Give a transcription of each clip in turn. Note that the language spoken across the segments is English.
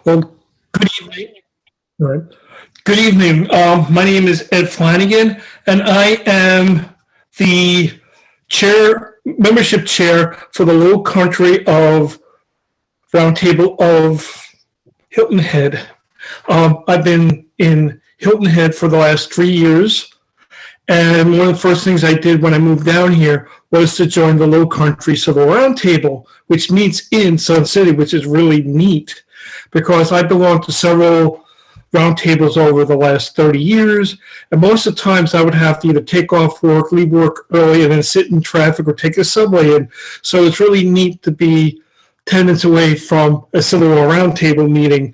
Well, good evening. All right. Good evening. My name is Ed Flanagan, and I am the membership chair for the Low Country of Roundtable of Hilton Head. I've been in Hilton Head for the last 3 years, and one of the first things I did when I moved down here was to join the Low Country Civil Roundtable, which meets in Sun City, which is really neat because I belong to several roundtables over the last 30 years, and most of the times I would have to either take off work, leave work early, and then sit in traffic or take the subway in. So it's really neat to be 10 minutes away from a Civil War Roundtable meeting.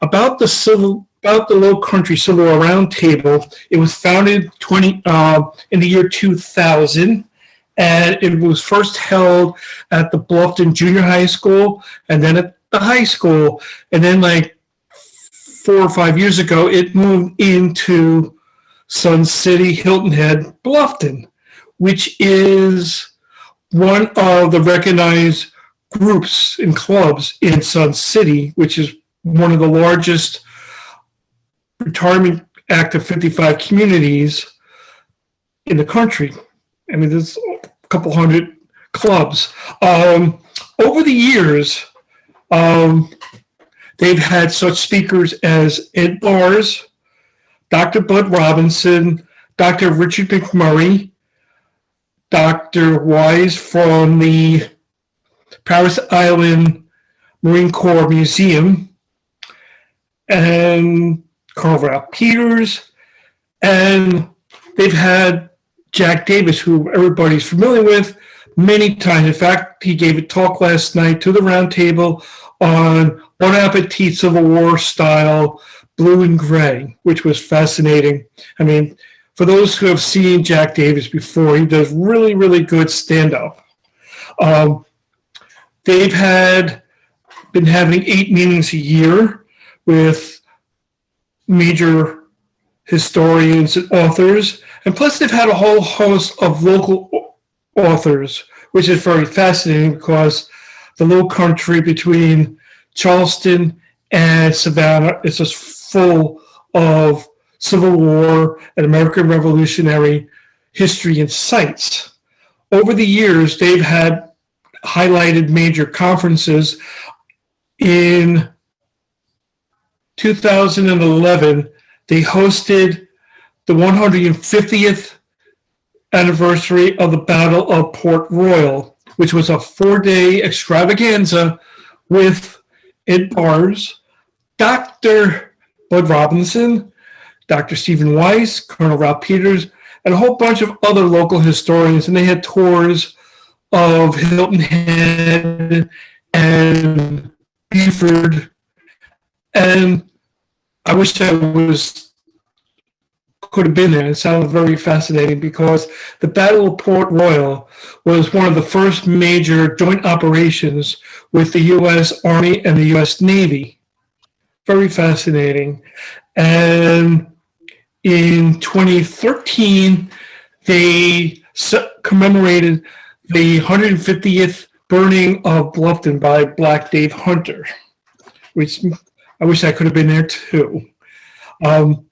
About the Low Country Civil War Roundtable, it was founded in the year 2000, and it was first held at the Bluffton Junior High School, and then at the high school, and then like 4 or 5 years ago, it moved into Sun City, Hilton Head, Bluffton, which is one of the recognized groups and clubs in Sun City, which is one of the largest retirement active 55 communities in the country. I mean, there's a couple hundred clubs. Over the years, they've had such speakers as Ed Bars, Dr. Bud Robinson, Dr. Richard McMurray, Dr. Wise from the Paris Island Marine Corps Museum, and Colonel Ralph Peters, and they've had Jack Davis, who everybody's familiar with, many times. In fact, he gave a talk last night to the roundtable on Bon Appetit Civil War style blue and gray, which was fascinating. I mean, for those who have seen Jack Davis before, he does really, really good stand-up. They've been having 8 meetings a year with major historians and authors, and plus they've had a whole host of local authors, which is very fascinating because the Low Country between Charleston and Savannah is just full of Civil War and American Revolutionary history and sites. Over the years, they've had highlighted major conferences. In 2011, they hosted the 150th anniversary of the Battle of Port Royal, which was a 4-day extravaganza with Ed Bars, Dr. Bud Robinson, Dr. Stephen Weiss, Colonel Ralph Peters, and a whole bunch of other local historians. And they had tours of Hilton Head and Beaufort. And I wish I could have been there. It sounded very fascinating because the Battle of Port Royal was one of the first major joint operations with the U.S. Army and the U.S. Navy. Very fascinating. And in 2013, they commemorated the 150th burning of Bluffton by Black Dave Hunter, which I wish I could have been there too. The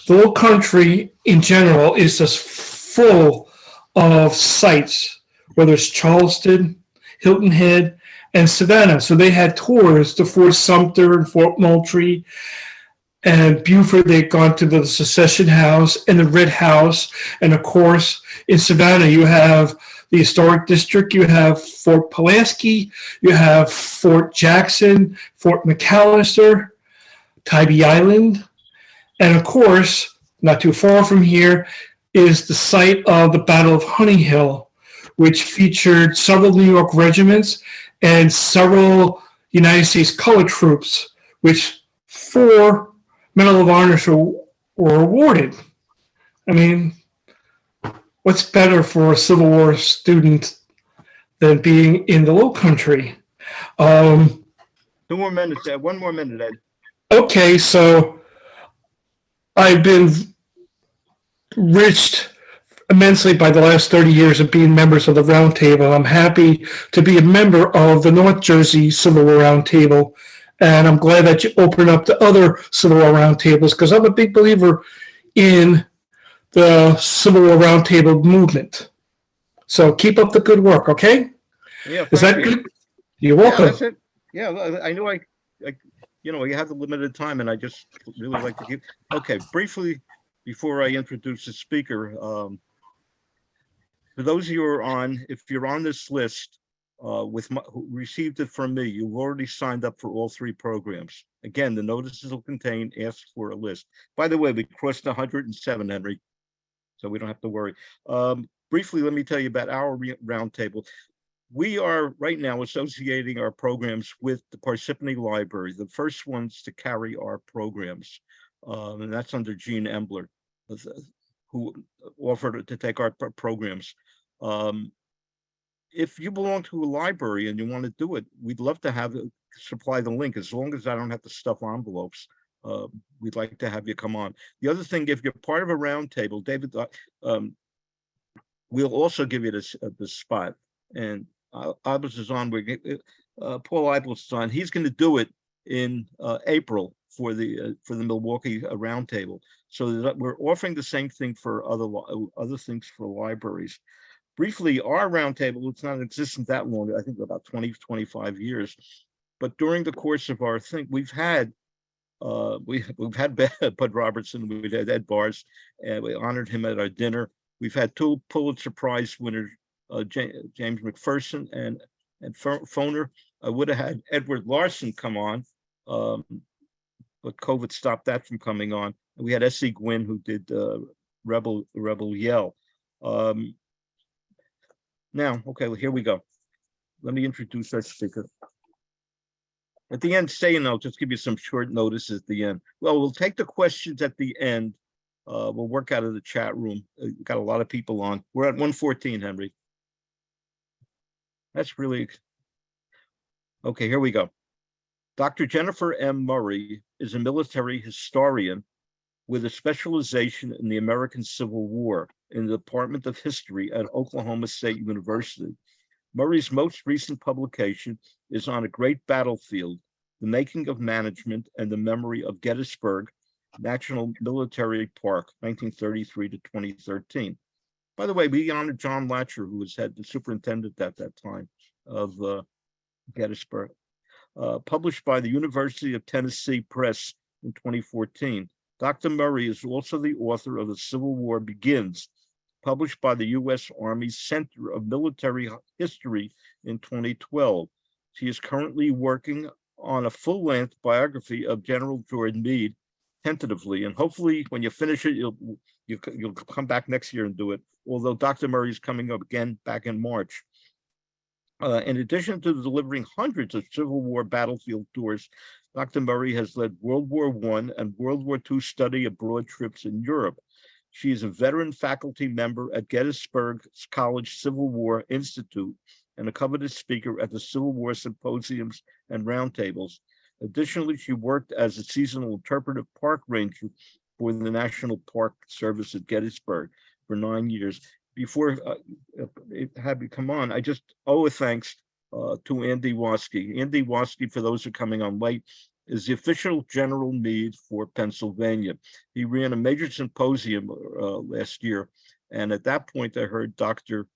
Low Country in general is just full of sites, whether it's Charleston, Hilton Head, and Savannah. So they had tours to Fort Sumter and Fort Moultrie and Beaufort. They'd gone to the Secession House and the Red House. And of course, in Savannah, you have the Historic District, you have Fort Pulaski, you have Fort Jackson, Fort McAllister, Tybee Island. And of course, not too far from here is the site of the Battle of Honey Hill, which featured several New York regiments and several United States colored troops, which 4 Medal of Honor were awarded. I mean, what's better for a Civil War student than being in the Low Country? 2 more minutes, Ed. 1 more minute, Ed. Okay, so I've been enriched immensely by the last 30 years of being members of the Roundtable. I'm happy to be a member of the North Jersey Civil War Roundtable And I'm glad that you opened up the other Civil War roundtables, because I'm a big believer in the Civil War roundtable movement. So keep up the good work, okay? Yeah, Is thank that you. good? You're Yeah, that's welcome. it. Yeah, I know you have the limited time and I just really like to keep, okay, briefly, before I introduce the speaker, for those of you who are on, if you're on this list, who received it from me, you've already signed up for all 3 programs. Again, the notices will contain ask for a list. By the way, we crossed 107, Henry, so we don't have to worry. Briefly, let me tell you about our roundtable. We are right now associating our programs with the Parsippany Library, the first ones to carry our programs. And that's under Gene Embler, who offered to take our programs. If you belong to a library and you want to do it, we'd love to have supply the link, as long as I don't have to stuff envelopes. We'd like to have you come on. The other thing, if you're part of a roundtable, David, we'll also give you this spot. And Iblis is on. Paul Iblis is on. He's going to do it in April for the Milwaukee roundtable. So that we're offering the same thing for other things for libraries. Briefly, our roundtable, it's not in existence that long, I think about 20, 25 years. But during the course of our thing, we've had we've had Bud Robertson, we've had Ed Bars, and we honored him at our dinner. We've had 2 Pulitzer Prize winners, James McPherson and Foner. I would have had Edward Larson come on, but COVID stopped that from coming on. And we had S.C. Gwynn, who did Rebel Yell. Now, okay, well, here we go. Let me introduce our speaker. At the end, I'll just give you some short notice at the end. Well, we'll take the questions at the end. We'll work out of the chat room. Got a lot of people on. We're at 114, Henry. That's really okay. Here we go. Dr. Jennifer M. Murray is a military historian with a specialization in the American Civil War in the Department of History at Oklahoma State University. Murray's most recent publication is on a great battlefield, the making of management and the memory of Gettysburg National Military Park, 1933 to 2013. By the way, we honored John Latcher, who was the superintendent at that time of Gettysburg. Published by the University of Tennessee Press in 2014. Dr. Murray is also the author of The Civil War Begins, published by the U.S. Army Center of Military History in 2012. She is currently working on a full-length biography of General Jordan Mead, tentatively, and hopefully when you finish it, you'll come back next year and do it, although Dr. Murray is coming up again back in March. In addition to delivering hundreds of Civil War battlefield tours, Dr. Murray has led World War I and World War II study abroad trips in Europe. She is a veteran faculty member at Gettysburg College Civil War Institute and a coveted speaker at the Civil War symposiums and roundtables. Additionally, she worked as a seasonal interpretive park ranger for the National Park Service at Gettysburg for 9 years. Before it had me come on, I just owe a thanks to Andy Waskey. Andy Waskey, for those who are coming on late, is the official General Mead for Pennsylvania. He ran a major symposium last year, and at that point, I heard Dr.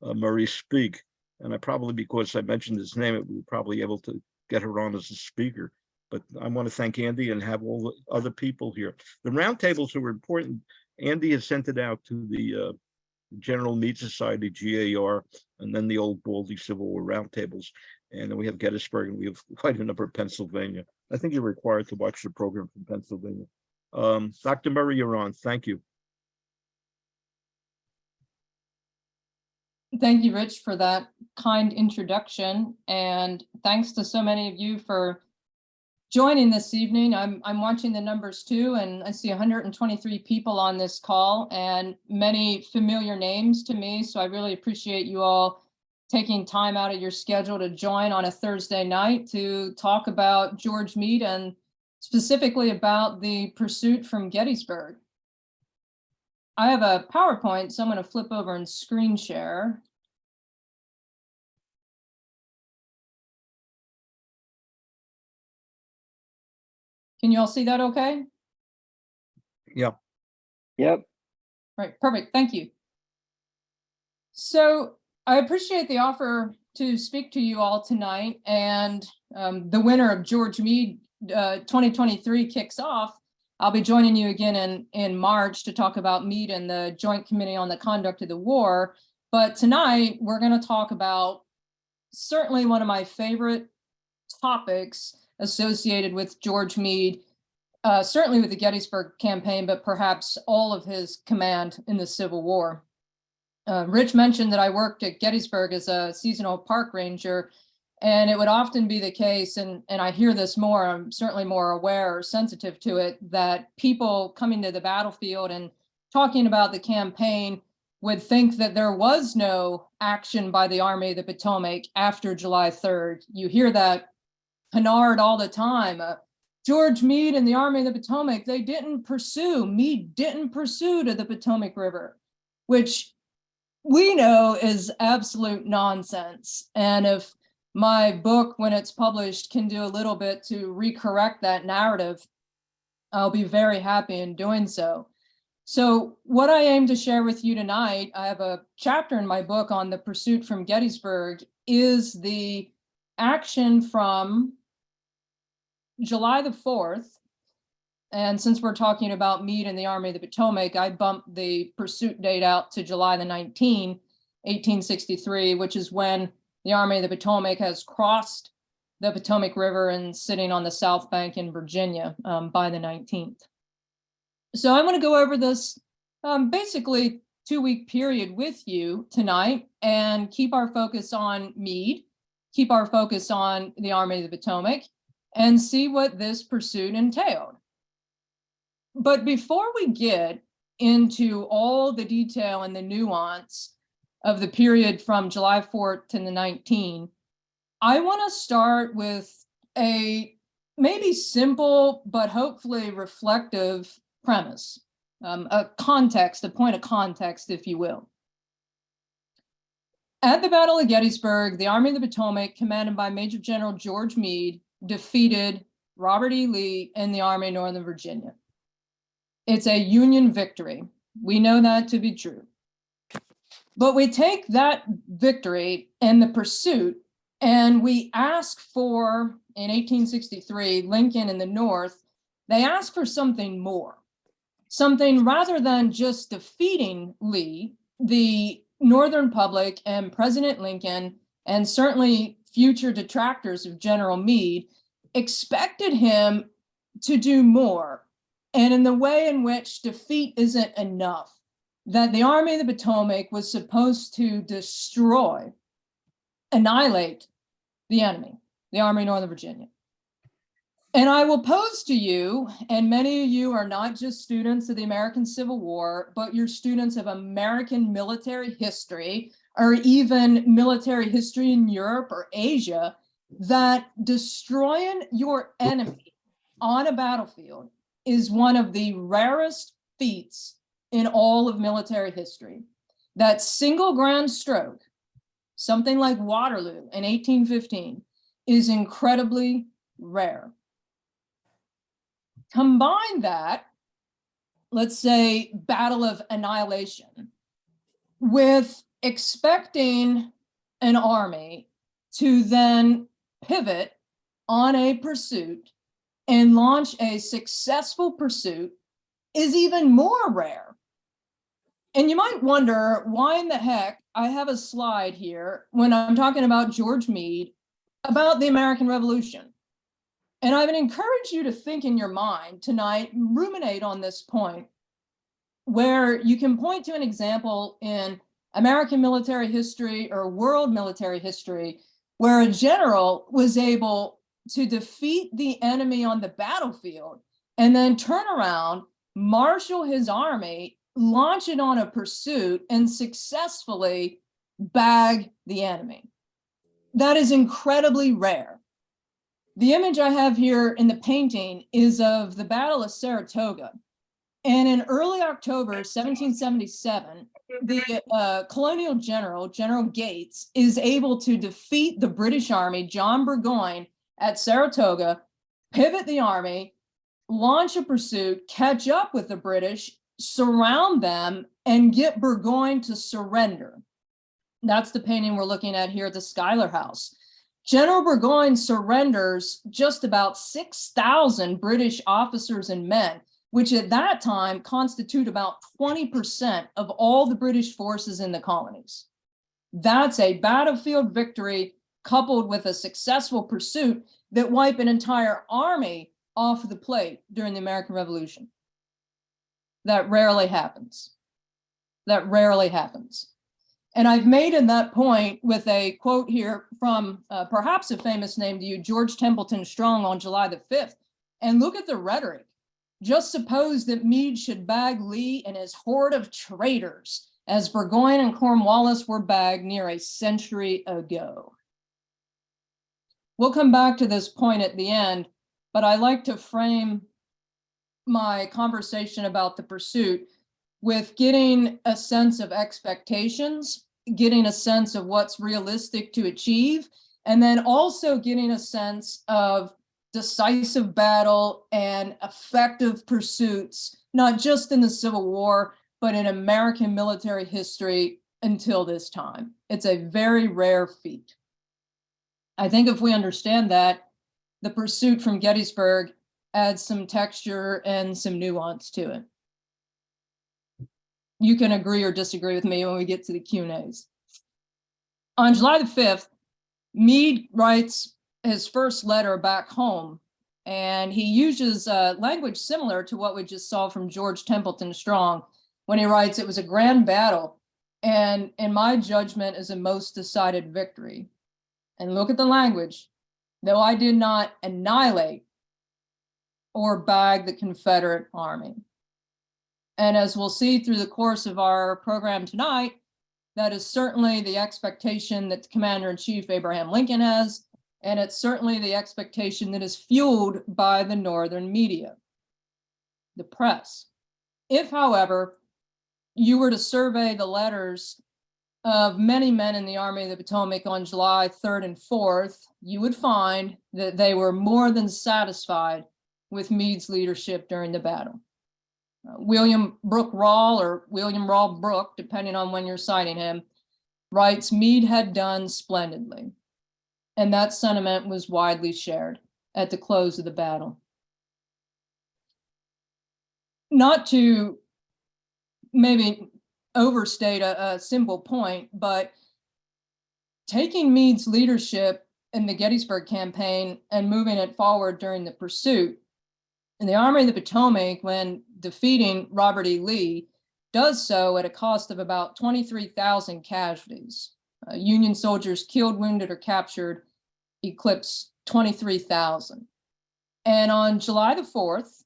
Murray speak, and I probably, because I mentioned his name, we were probably able to get her on as a speaker. But I want to thank Andy and have all the other people here. The roundtables are important. Andy has sent it out to the General Mead Society, GAR, and then the old Baldy Civil War roundtables. And then we have Gettysburg, and we have quite a number of Pennsylvania. I think you're required to watch the program from Pennsylvania. Dr. Murray, you're on. Thank you. Thank you, Rich, for that kind introduction. And thanks to so many of you for joining this evening. I'm watching the numbers too, and I see 123 people on this call and many familiar names to me. So I really appreciate you all taking time out of your schedule to join on a Thursday night to talk about George Mead and specifically about the pursuit from Gettysburg. I have a PowerPoint, so I'm going to flip over and screen share. Can you all see that okay? Yeah. Yep. Right, perfect, thank you. So I appreciate the offer to speak to you all tonight, and the winner of George Mead 2023 kicks off. I'll be joining you again in March to talk about Mead and the Joint Committee on the Conduct of the War. But tonight we're going to talk about certainly one of my favorite topics associated with George Mead, certainly with the Gettysburg campaign, but perhaps all of his command in the Civil War. Rich mentioned that I worked at Gettysburg as a seasonal park ranger, and it would often be the case, and I hear this more, I'm certainly more aware or sensitive to it, that people coming to the battlefield and talking about the campaign would think that there was no action by the Army of the Potomac after July 3rd. You hear that canard all the time. George Meade and the Army of the Potomac, they didn't pursue, Meade didn't pursue to the Potomac River, which we know is absolute nonsense. And if my book, when it's published, can do a little bit to recorrect that narrative, I'll be very happy in doing so. So what I aim to share with you tonight, I have a chapter in my book on the pursuit from Gettysburg, is the action from July the 4th. And since we're talking about Meade and the Army of the Potomac, I bumped the pursuit date out to July the 19th, 1863, which is when the Army of the Potomac has crossed the Potomac River and sitting on the South Bank in Virginia by the 19th. So I'm going to go over this basically 2-week period with you tonight and keep our focus on Meade, keep our focus on the Army of the Potomac, and see what this pursuit entailed. But before we get into all the detail and the nuance of the period from July 4th to the 19th, I want to start with a maybe simple, but hopefully reflective premise, a context, a point of context, if you will. At the Battle of Gettysburg, the Army of the Potomac, commanded by Major General George Meade, defeated Robert E. Lee and the Army of Northern Virginia. It's a Union victory. We know that to be true. But we take that victory and the pursuit, and we ask for, in 1863, Lincoln in the North, they ask for something more. Something rather than just defeating Lee, the Northern public and President Lincoln, and certainly future detractors of General Meade, expected him to do more. And in the way in which defeat isn't enough, that the Army of the Potomac was supposed to destroy, annihilate the enemy, the Army of Northern Virginia. And I will pose to you, and many of you are not just students of the American Civil War, but you're students of American military history, or even military history in Europe or Asia, that destroying your enemy on a battlefield is one of the rarest feats in all of military history. That single grand stroke, something like Waterloo in 1815, is incredibly rare. Combine that, let's say, battle of annihilation, with expecting an army to then pivot on a pursuit and launch a successful pursuit is even more rare. And you might wonder why in the heck I have a slide here when I'm talking about George Meade, about the American Revolution. And I would encourage you to think in your mind tonight, ruminate on this point, where you can point to an example in American military history or world military history where a general was able to defeat the enemy on the battlefield and then turn around, marshal his army, launch it on a pursuit, and successfully bag the enemy. That is incredibly rare. The image I have here in the painting is of the Battle of Saratoga. And in early October 1777, the colonial general, General Gates, is able to defeat the British Army, John Burgoyne, at Saratoga, pivot the army, launch a pursuit, catch up with the British, surround them, and get Burgoyne to surrender. That's the painting we're looking at here at the Schuyler House. General Burgoyne surrenders just about 6,000 British officers and men, which at that time constitute about 20% of all the British forces in the colonies. That's a battlefield victory coupled with a successful pursuit that wipe an entire army off the plate during the American Revolution. That rarely happens. That rarely happens. And I've made in that point with a quote here from perhaps a famous name to you, George Templeton Strong, on July the 5th. And look at the rhetoric. Just suppose that Meade should bag Lee and his horde of traitors, as Burgoyne and Cornwallis were bagged near a century ago. We'll come back to this point at the end, but I like to frame my conversation about the pursuit with getting a sense of expectations, getting a sense of what's realistic to achieve, and then also getting a sense of decisive battle and effective pursuits, not just in the Civil War, but in American military history until this time. It's a very rare feat. I think if we understand that, the pursuit from Gettysburg adds some texture and some nuance to it. You can agree or disagree with me when we get to the Q&As. On July the 5th, Meade writes his first letter back home, and he uses language similar to what we just saw from George Templeton Strong when he writes, "It was a grand battle, and in my judgment is a most decided victory." And look at the language. "Though I did not annihilate or bag the Confederate Army." And as we'll see through the course of our program tonight, that is certainly the expectation that the Commander-in-Chief Abraham Lincoln has, and it's certainly the expectation that is fueled by the Northern media, the press. If, however, you were to survey the letters of many men in the Army of the Potomac on July 3rd and 4th, you would find that they were more than satisfied with Meade's leadership during the battle. William Brooke Rawle, or William Rawle Brooke, depending on when you're citing him, writes, "Meade had done splendidly." And that sentiment was widely shared at the close of the battle. Not to maybe overstate a simple point, but taking Meade's leadership in the Gettysburg campaign and moving it forward during the pursuit, and the Army of the Potomac, when defeating Robert E. Lee, does so at a cost of about 23,000 casualties. Union soldiers killed, wounded, or captured eclipse 23,000. And on July the 4th,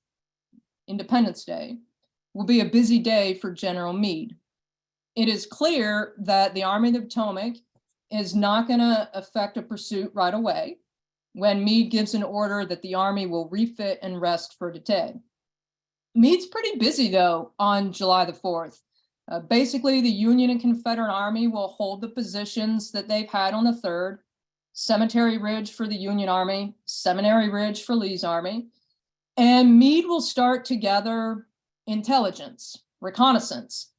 Independence Day, will be a busy day for General Meade. It is clear that the Army of the Potomac is not going to effect a pursuit right away when Meade gives an order that the Army will refit and rest for the day. Meade's pretty busy, though, on July the 4th. Basically, the Union and Confederate Army will hold the positions that they've had on the 3rd, Cemetery Ridge for the Union Army, Seminary Ridge for Lee's Army, and Meade will start to gather intelligence, reconnaissance.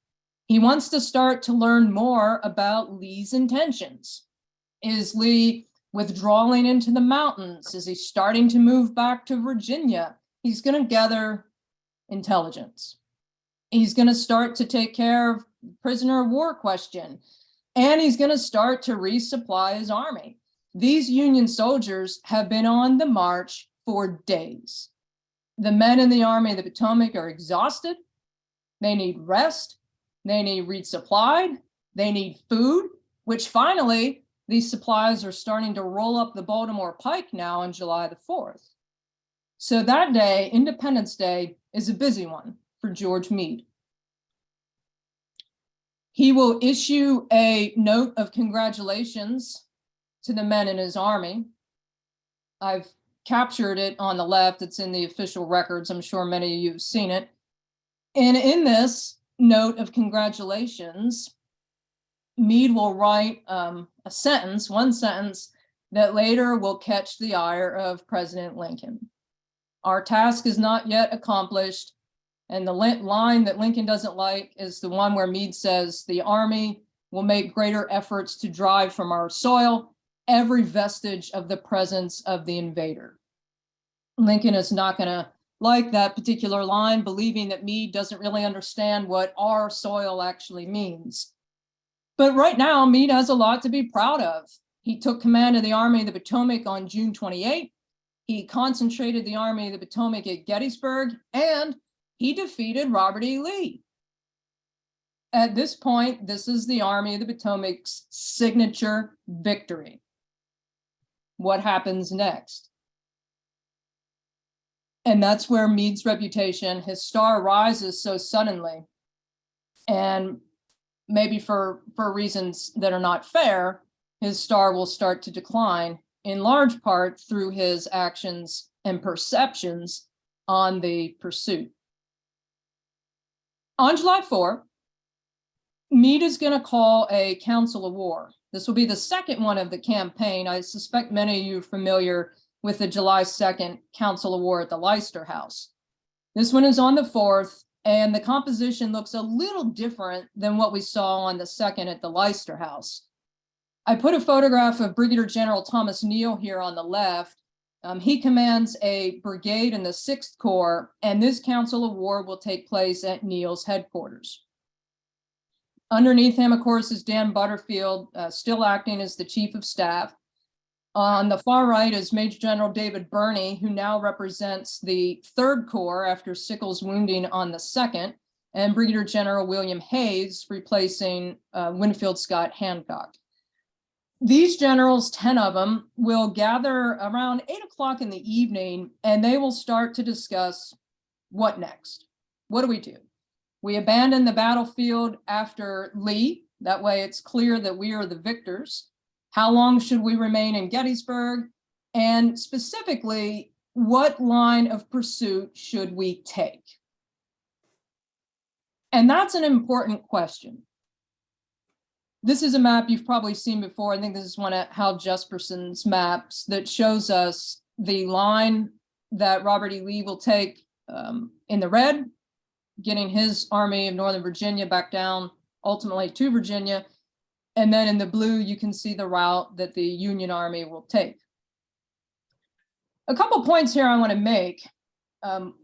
He wants to start to learn more about Lee's intentions. Is Lee withdrawing into the mountains? Is he starting to move back to Virginia? He's going to gather intelligence. He's going to start to take care of prisoner of war question, and he's going to start to resupply his army. These Union soldiers have been on the march for days. The men in the Army of the Potomac are exhausted. They need rest. They need resupplied. They need food, which finally these supplies are starting to roll up the Baltimore Pike now on July the 4th. So that day, Independence Day, is a busy one for George Meade. He will issue a note of congratulations to the men in his army. I've captured it on the left. It's in the official records. I'm sure many of you have seen it. And in this note of congratulations, Meade will write one sentence that later will catch the ire of President Lincoln. Our task is not yet accomplished. And the line that Lincoln doesn't like is the one where Meade says the Army will make greater efforts to drive from our soil every vestige of the presence of the invader. Lincoln is not going to like that particular line, believing that Meade doesn't really understand what our soil actually means. But right now, Meade has a lot to be proud of. He took command of the Army of the Potomac on June 28. He concentrated the Army of the Potomac at Gettysburg, and he defeated Robert E. Lee. At this point, this is the Army of the Potomac's signature victory. What happens next? And that's where Meade's reputation, his star rises so suddenly. And maybe for reasons that are not fair, his star will start to decline, in large part through his actions and perceptions on the pursuit. On July 4, Meade is going to call a council of war. This will be the second one of the campaign. I suspect many of you are familiar with the July 2nd council of war at the Leicester House. This one is on the 4th, and the composition looks a little different than what we saw on the 2nd at the Leicester House. I put a photograph of Brigadier General Thomas Neal here on the left. He commands a brigade in the 6th Corps, and this council of war will take place at Neal's headquarters. Underneath him, of course, is Dan Butterfield, still acting as the chief of staff. On the far right is Major General David Birney, who now represents the 3rd Corps after Sickles' wounding on the 2nd, and Brigadier General William Hayes, replacing Winfield Scott Hancock. These generals, 10 of them, will gather around 8 o'clock in the evening, and they will start to discuss what next. What do we do? We abandon the battlefield after Lee. That way it's clear that we are the victors. How long should we remain in Gettysburg? And specifically, what line of pursuit should we take? And that's an important question. This is a map you've probably seen before. I think this is one of Hal Jesperson's maps that shows us the line that Robert E. Lee will take in the red, getting his Army of Northern Virginia back down, ultimately to Virginia. And then in the blue, you can see the route that the Union Army will take. A couple points here I want to make.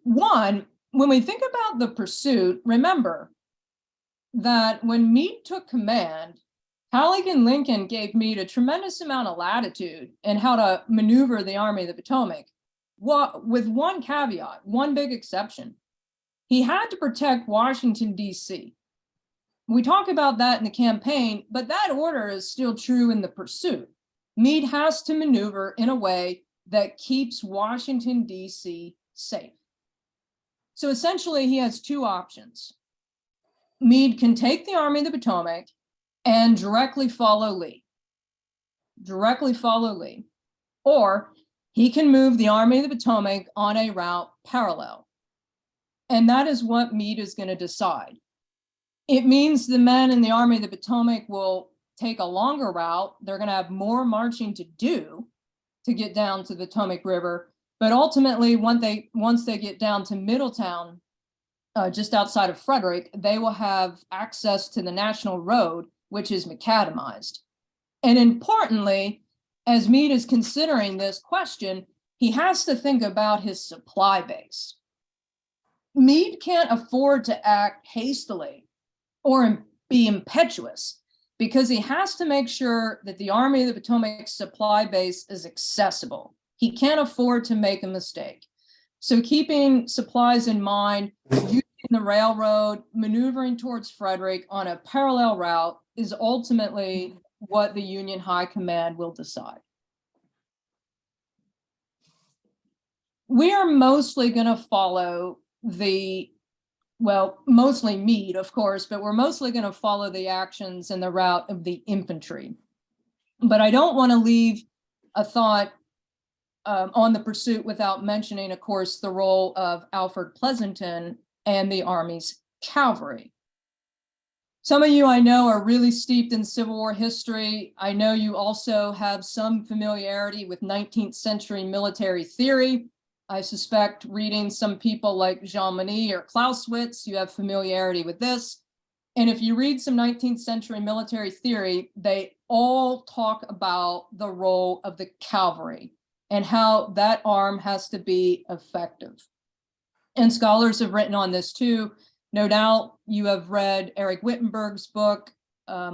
One, when we think about the pursuit, remember that when Meade took command, Halleck and Lincoln gave Meade a tremendous amount of latitude in how to maneuver the Army of the Potomac, with one caveat, one big exception. He had to protect Washington, D.C. We talk about that in the campaign, but that order is still true in the pursuit. Meade has to maneuver in a way that keeps Washington, D.C. safe. So essentially, he has two options. Meade can take the Army of the Potomac and directly follow Lee. Or he can move the Army of the Potomac on a route parallel. And that is what Meade is going to decide. It means the men in the Army of the Potomac will take a longer route. They're going to have more marching to do to get down to the Potomac River. But ultimately, once they get down to Middletown, just outside of Frederick, they will have access to the National Road, which is macadamized. And importantly, as Meade is considering this question, he has to think about his supply base. Meade can't afford to act hastily or be impetuous because he has to make sure that the Army of the Potomac's supply base is accessible. He can't afford to make a mistake. So keeping supplies in mind, using the railroad, maneuvering towards Frederick on a parallel route is ultimately what the Union High Command will decide. We are mostly going to follow mostly Meade, of course, but we're mostly going to follow the actions and the route of the infantry. But I don't want to leave a thought on the pursuit without mentioning, of course, the role of Alfred Pleasonton and the Army's cavalry. Some of you I know are really steeped in Civil War history. I know you also have some familiarity with 19th century military theory. I suspect reading some people like Jean Monnet or Clausewitz, you have familiarity with this. And if you read some 19th century military theory, they all talk about the role of the cavalry and how that arm has to be effective. And scholars have written on this too. No doubt you have read Eric Wittenberg's book,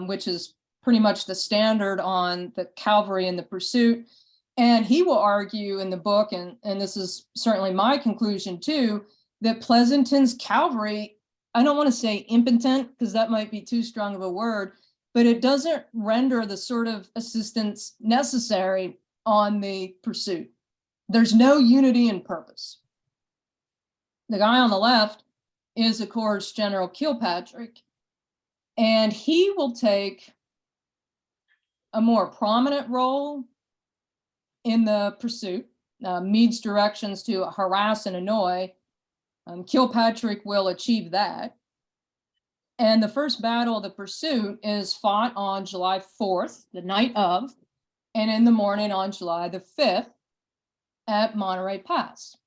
which is pretty much the standard on the cavalry in the pursuit. And he will argue in the book, and this is certainly my conclusion too, that Pleasanton's cavalry, I don't want to say impotent because that might be too strong of a word, but it doesn't render the sort of assistance necessary on the pursuit. There's no unity in purpose. The guy on the left is, of course, General Kilpatrick, and he will take a more prominent role in the pursuit. Meade's directions to harass and annoy, Kilpatrick will achieve that. And the first battle of the pursuit is fought on July 4th, the night of, and in the morning on July the 5th at Monterey Pass.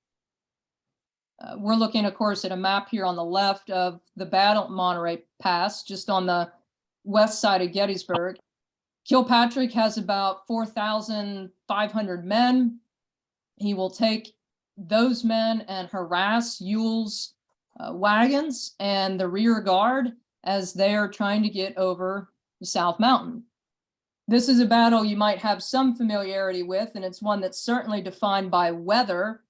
We're looking, of course, at a map here on the left of the battle at Monterey Pass, just on the west side of Gettysburg. Kilpatrick has about 4,500 men. He will take those men and harass Ewell's wagons and the rear guard as they are trying to get over the South Mountain. This is a battle you might have some familiarity with, and it's one that's certainly defined by weather.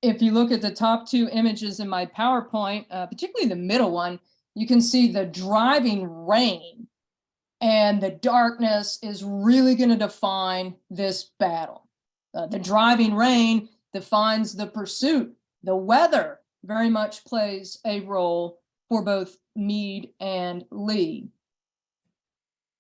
If you look at the top two images in my PowerPoint, particularly the middle one, you can see the driving rain, and the darkness is really going to define this battle. The driving rain defines the pursuit. The weather very much plays a role for both Meade and Lee.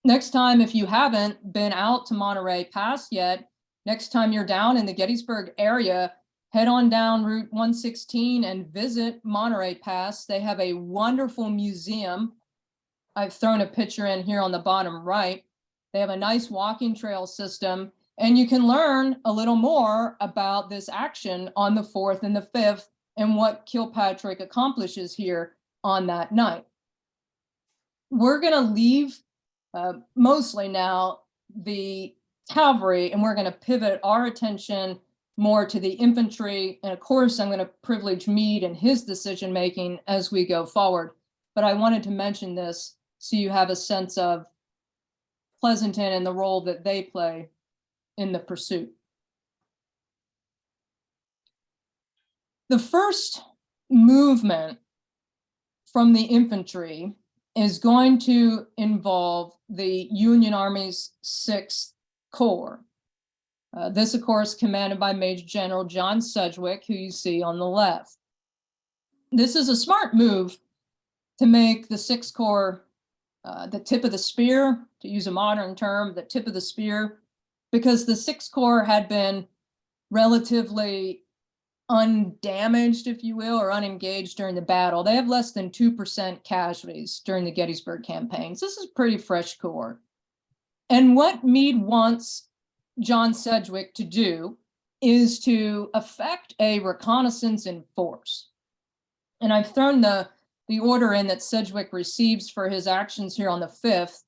Next time, if you haven't been out to Monterey Pass yet, next time you're down in the Gettysburg area, head on down Route 116 and visit Monterey Pass. They have a wonderful museum. I've thrown a picture in here on the bottom right. They have a nice walking trail system, and you can learn a little more about this action on the 4th and the 5th and what Kilpatrick accomplishes here on that night. We're going to leave mostly now the cavalry, and we're going to pivot our attention more to the infantry. And of course, I'm going to privilege Meade and his decision making as we go forward. But I wanted to mention this so you have a sense of Pleasanton and the role that they play in the pursuit. The first movement from the infantry is going to involve the Union Army's 6th Corps. This, of course, commanded by Major General John Sedgwick, who you see on the left. This is a smart move to make the 6th Corps the tip of the spear, to use a modern term, the tip of the spear, because the 6th Corps had been relatively undamaged, if you will, or unengaged during the battle. They have less than 2% casualties during the Gettysburg campaigns. This is a pretty fresh corps. And what Meade wants John Sedgwick to do is to effect a reconnaissance in force. And I've thrown the order in that Sedgwick receives for his actions here on the 5th.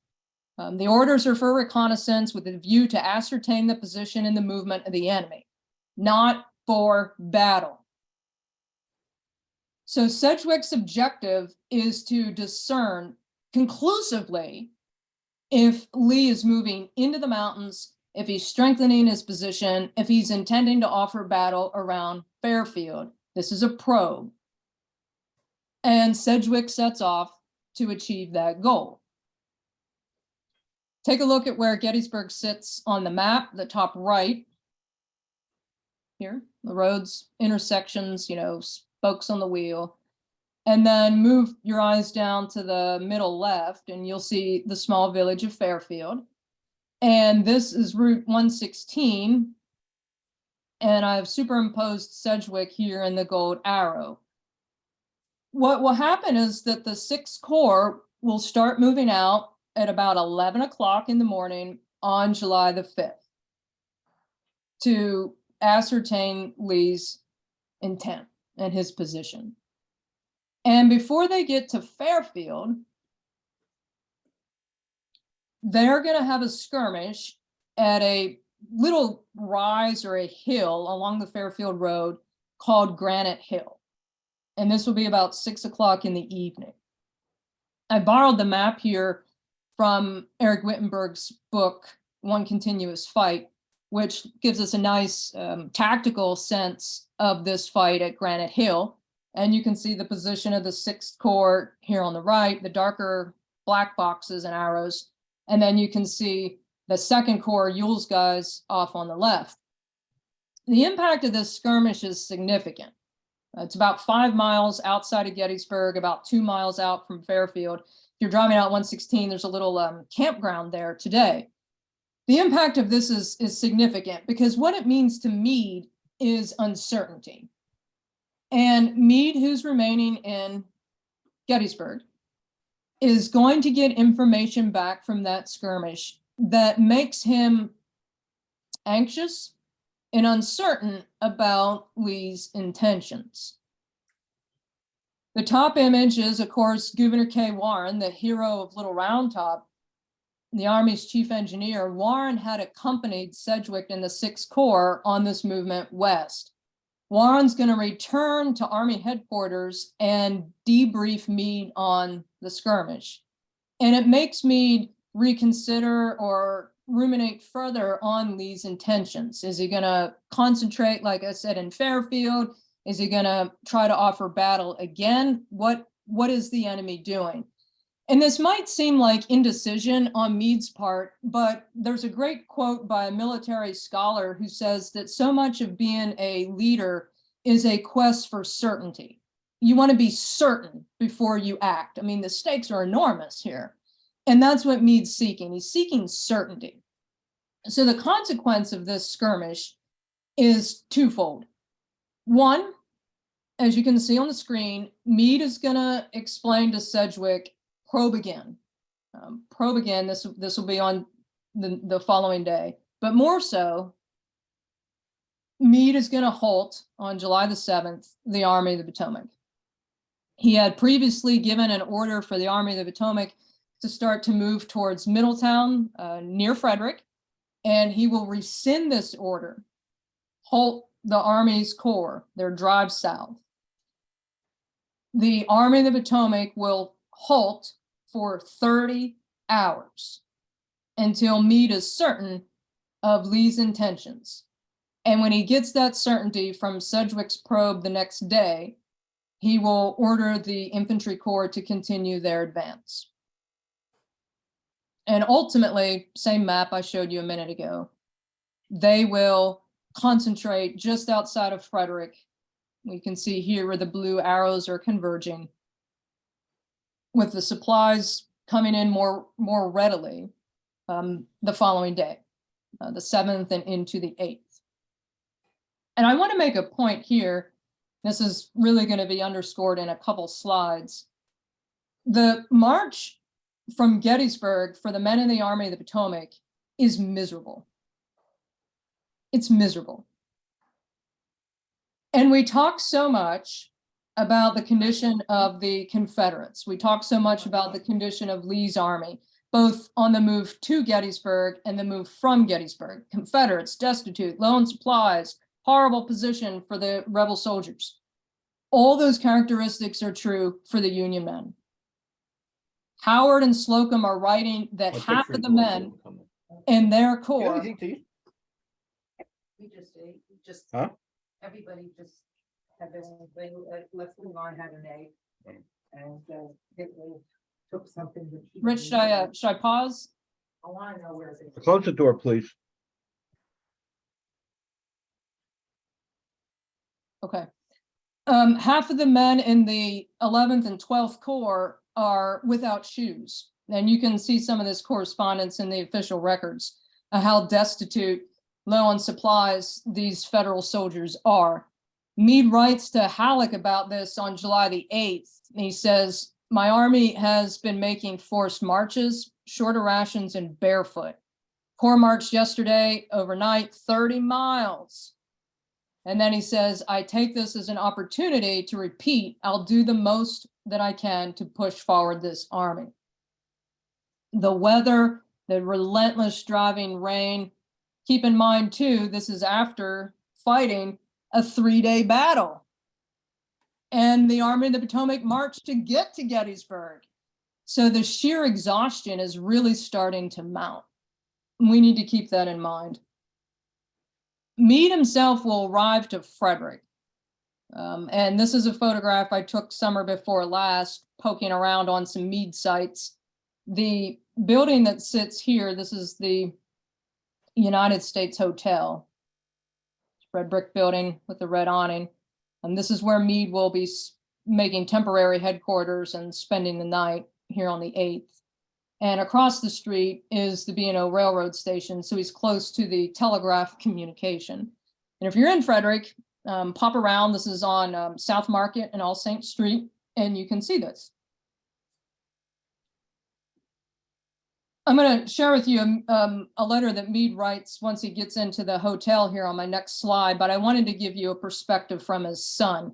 The orders are for reconnaissance with a view to ascertain the position and the movement of the enemy, not for battle. So Sedgwick's objective is to discern conclusively if Lee is moving into the mountains, if he's strengthening his position, if he's intending to offer battle around Fairfield. This is a probe. And Sedgwick sets off to achieve that goal. Take a look at where Gettysburg sits on the map, the top right. Here, the roads, intersections, spokes on the wheel. And then move your eyes down to the middle left, and you'll see the small village of Fairfield. And this is Route 116. And I've superimposed Sedgwick here in the gold arrow. What will happen is that the 6th Corps will start moving out at about 11 o'clock in the morning on July the 5th to ascertain Lee's intent and his position. And before they get to Fairfield, they're going to have a skirmish at a little rise or a hill along the Fairfield Road called Granite Hill. And this will be about 6 o'clock in the evening. I borrowed the map here from Eric Wittenberg's book, One Continuous Fight, which gives us a nice tactical sense of this fight at Granite Hill. And you can see the position of the 6th Corps here on the right, the darker black boxes and arrows. And then you can see the 2nd Corps, Ewell's guys, off on the left. The impact of this skirmish is significant. It's about 5 miles outside of Gettysburg, about 2 miles out from Fairfield. If you're driving out 116, there's a little campground there today. The impact of this is significant because what it means to Meade is uncertainty. And Meade, who's remaining in Gettysburg, is going to get information back from that skirmish that makes him anxious and uncertain about Lee's intentions. The top image is, of course, Gouverneur K. Warren, the hero of Little Round Top, the Army's chief engineer. Warren had accompanied Sedgwick and the 6th Corps on this movement west. Warren's going to return to Army headquarters and debrief Meade on the skirmish. And it makes Meade reconsider or ruminate further on Lee's intentions. Is he going to concentrate, like I said, in Fairfield? Is he going to try to offer battle again? What is the enemy doing? And this might seem like indecision on Meade's part, but there's a great quote by a military scholar who says that so much of being a leader is a quest for certainty. You want to be certain before you act. I mean, the stakes are enormous here. And that's what Meade's seeking. He's seeking certainty. So the consequence of this skirmish is twofold. One, as you can see on the screen, Meade is going to explain to Sedgwick, probe again. Probe again, this will be on the following day. But more so, Meade is going to halt on July the 7th, the Army of the Potomac. He had previously given an order for the Army of the Potomac to start to move towards Middletown, near Frederick, and he will rescind this order, halt the Army's corps, their drive south. The Army of the Potomac will halt for 30 hours until Meade is certain of Lee's intentions. And when he gets that certainty from Sedgwick's probe the next day, he will order the infantry corps to continue their advance. And ultimately, same map I showed you a minute ago, they will concentrate just outside of Frederick. We can see here where the blue arrows are converging, with the supplies coming in more readily the following day, the 7th and into the 8th. And I want to make a point here. This is really going to be underscored in a couple slides. The march from Gettysburg for the men in the Army of the Potomac is miserable. It's miserable. And we talk so much about the condition of the Confederates. We talk so much about the condition of Lee's army, both on the move to Gettysburg and the move from Gettysburg. Confederates destitute, low on supplies, horrible position for the rebel soldiers. All those characteristics are true for the Union men. Howard and Slocum are writing that half of the men in their corps. Huh? Everybody just had their own thing. Leslie Line had an egg, and Hitler took something that he Rich, should I pause? I want to know where it is. Close the door, please. Okay. Half of the men in the 11th and 12th Corps are without shoes. And you can see some of this correspondence in the official records, how destitute, low on supplies these federal soldiers are. Meade writes to Halleck about this on July the 8th. He says, "My army has been making forced marches, shorter rations, and barefoot. Corps marched yesterday overnight 30 miles. And then he says, I take this as an opportunity to repeat, I'll do the most that I can to push forward this army. The weather, the relentless driving rain. Keep in mind too, this is after fighting a 3-day battle. And the Army of the Potomac marched to get to Gettysburg. So the sheer exhaustion is really starting to mount. We need to keep that in mind. Meade himself will arrive to Frederick. And this is a photograph I took summer before last, poking around on some Meade sites. The building that sits here, this is the United States Hotel. Red brick building with the red awning. And this is where Meade will be making temporary headquarters and spending the night here on the 8th. And across the street is the B&O Railroad Station, so he's close to the telegraph communication. And if you're in Frederick, pop around. This is on South Market and All Saints Street, and you can see this. I'm going to share with you a letter that Meade writes once he gets into the hotel here on my next slide, but I wanted to give you a perspective from his son.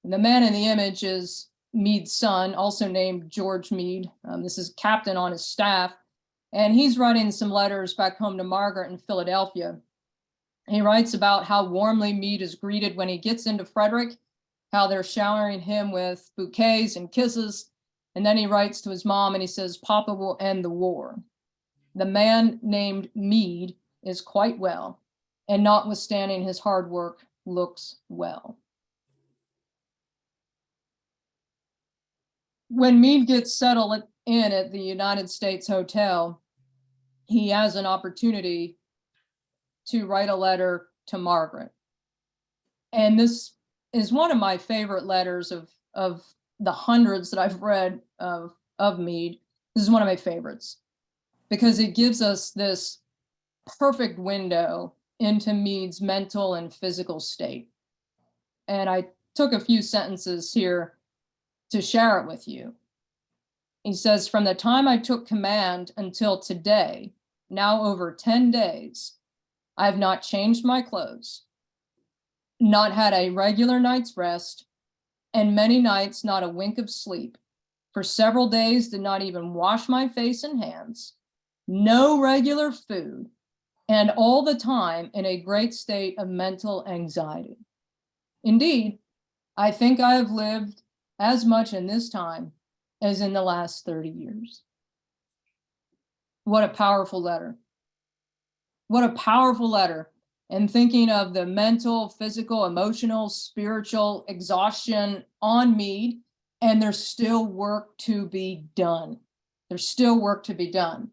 And the man in the image is Meade's son, also named George Meade. This is captain on his staff, and he's writing some letters back home to Margaret in Philadelphia. He writes about how warmly Meade is greeted when he gets into Frederick, how they're showering him with bouquets and kisses. And then he writes to his mom and he says, Papa will end the war. The man named Meade is quite well, and notwithstanding his hard work, looks well. When Meade gets settled in at the United States Hotel, he has an opportunity to write a letter to Margaret. And this is one of my favorite letters of the hundreds that I've read of Meade. This is one of my favorites because it gives us this perfect window into Meade's mental and physical state. And I took a few sentences here to share it with you. He says, from the time I took command until today, now over 10 days, I have not changed my clothes, not had a regular night's rest, and many nights not a wink of sleep. For several days did not even wash my face and hands, no regular food, and all the time in a great state of mental anxiety. Indeed, I think I have lived as much in this time as in the last 30 years. What a powerful letter. What a powerful letter. And thinking of the mental, physical, emotional, spiritual exhaustion on Meade, and there's still work to be done. There's still work to be done.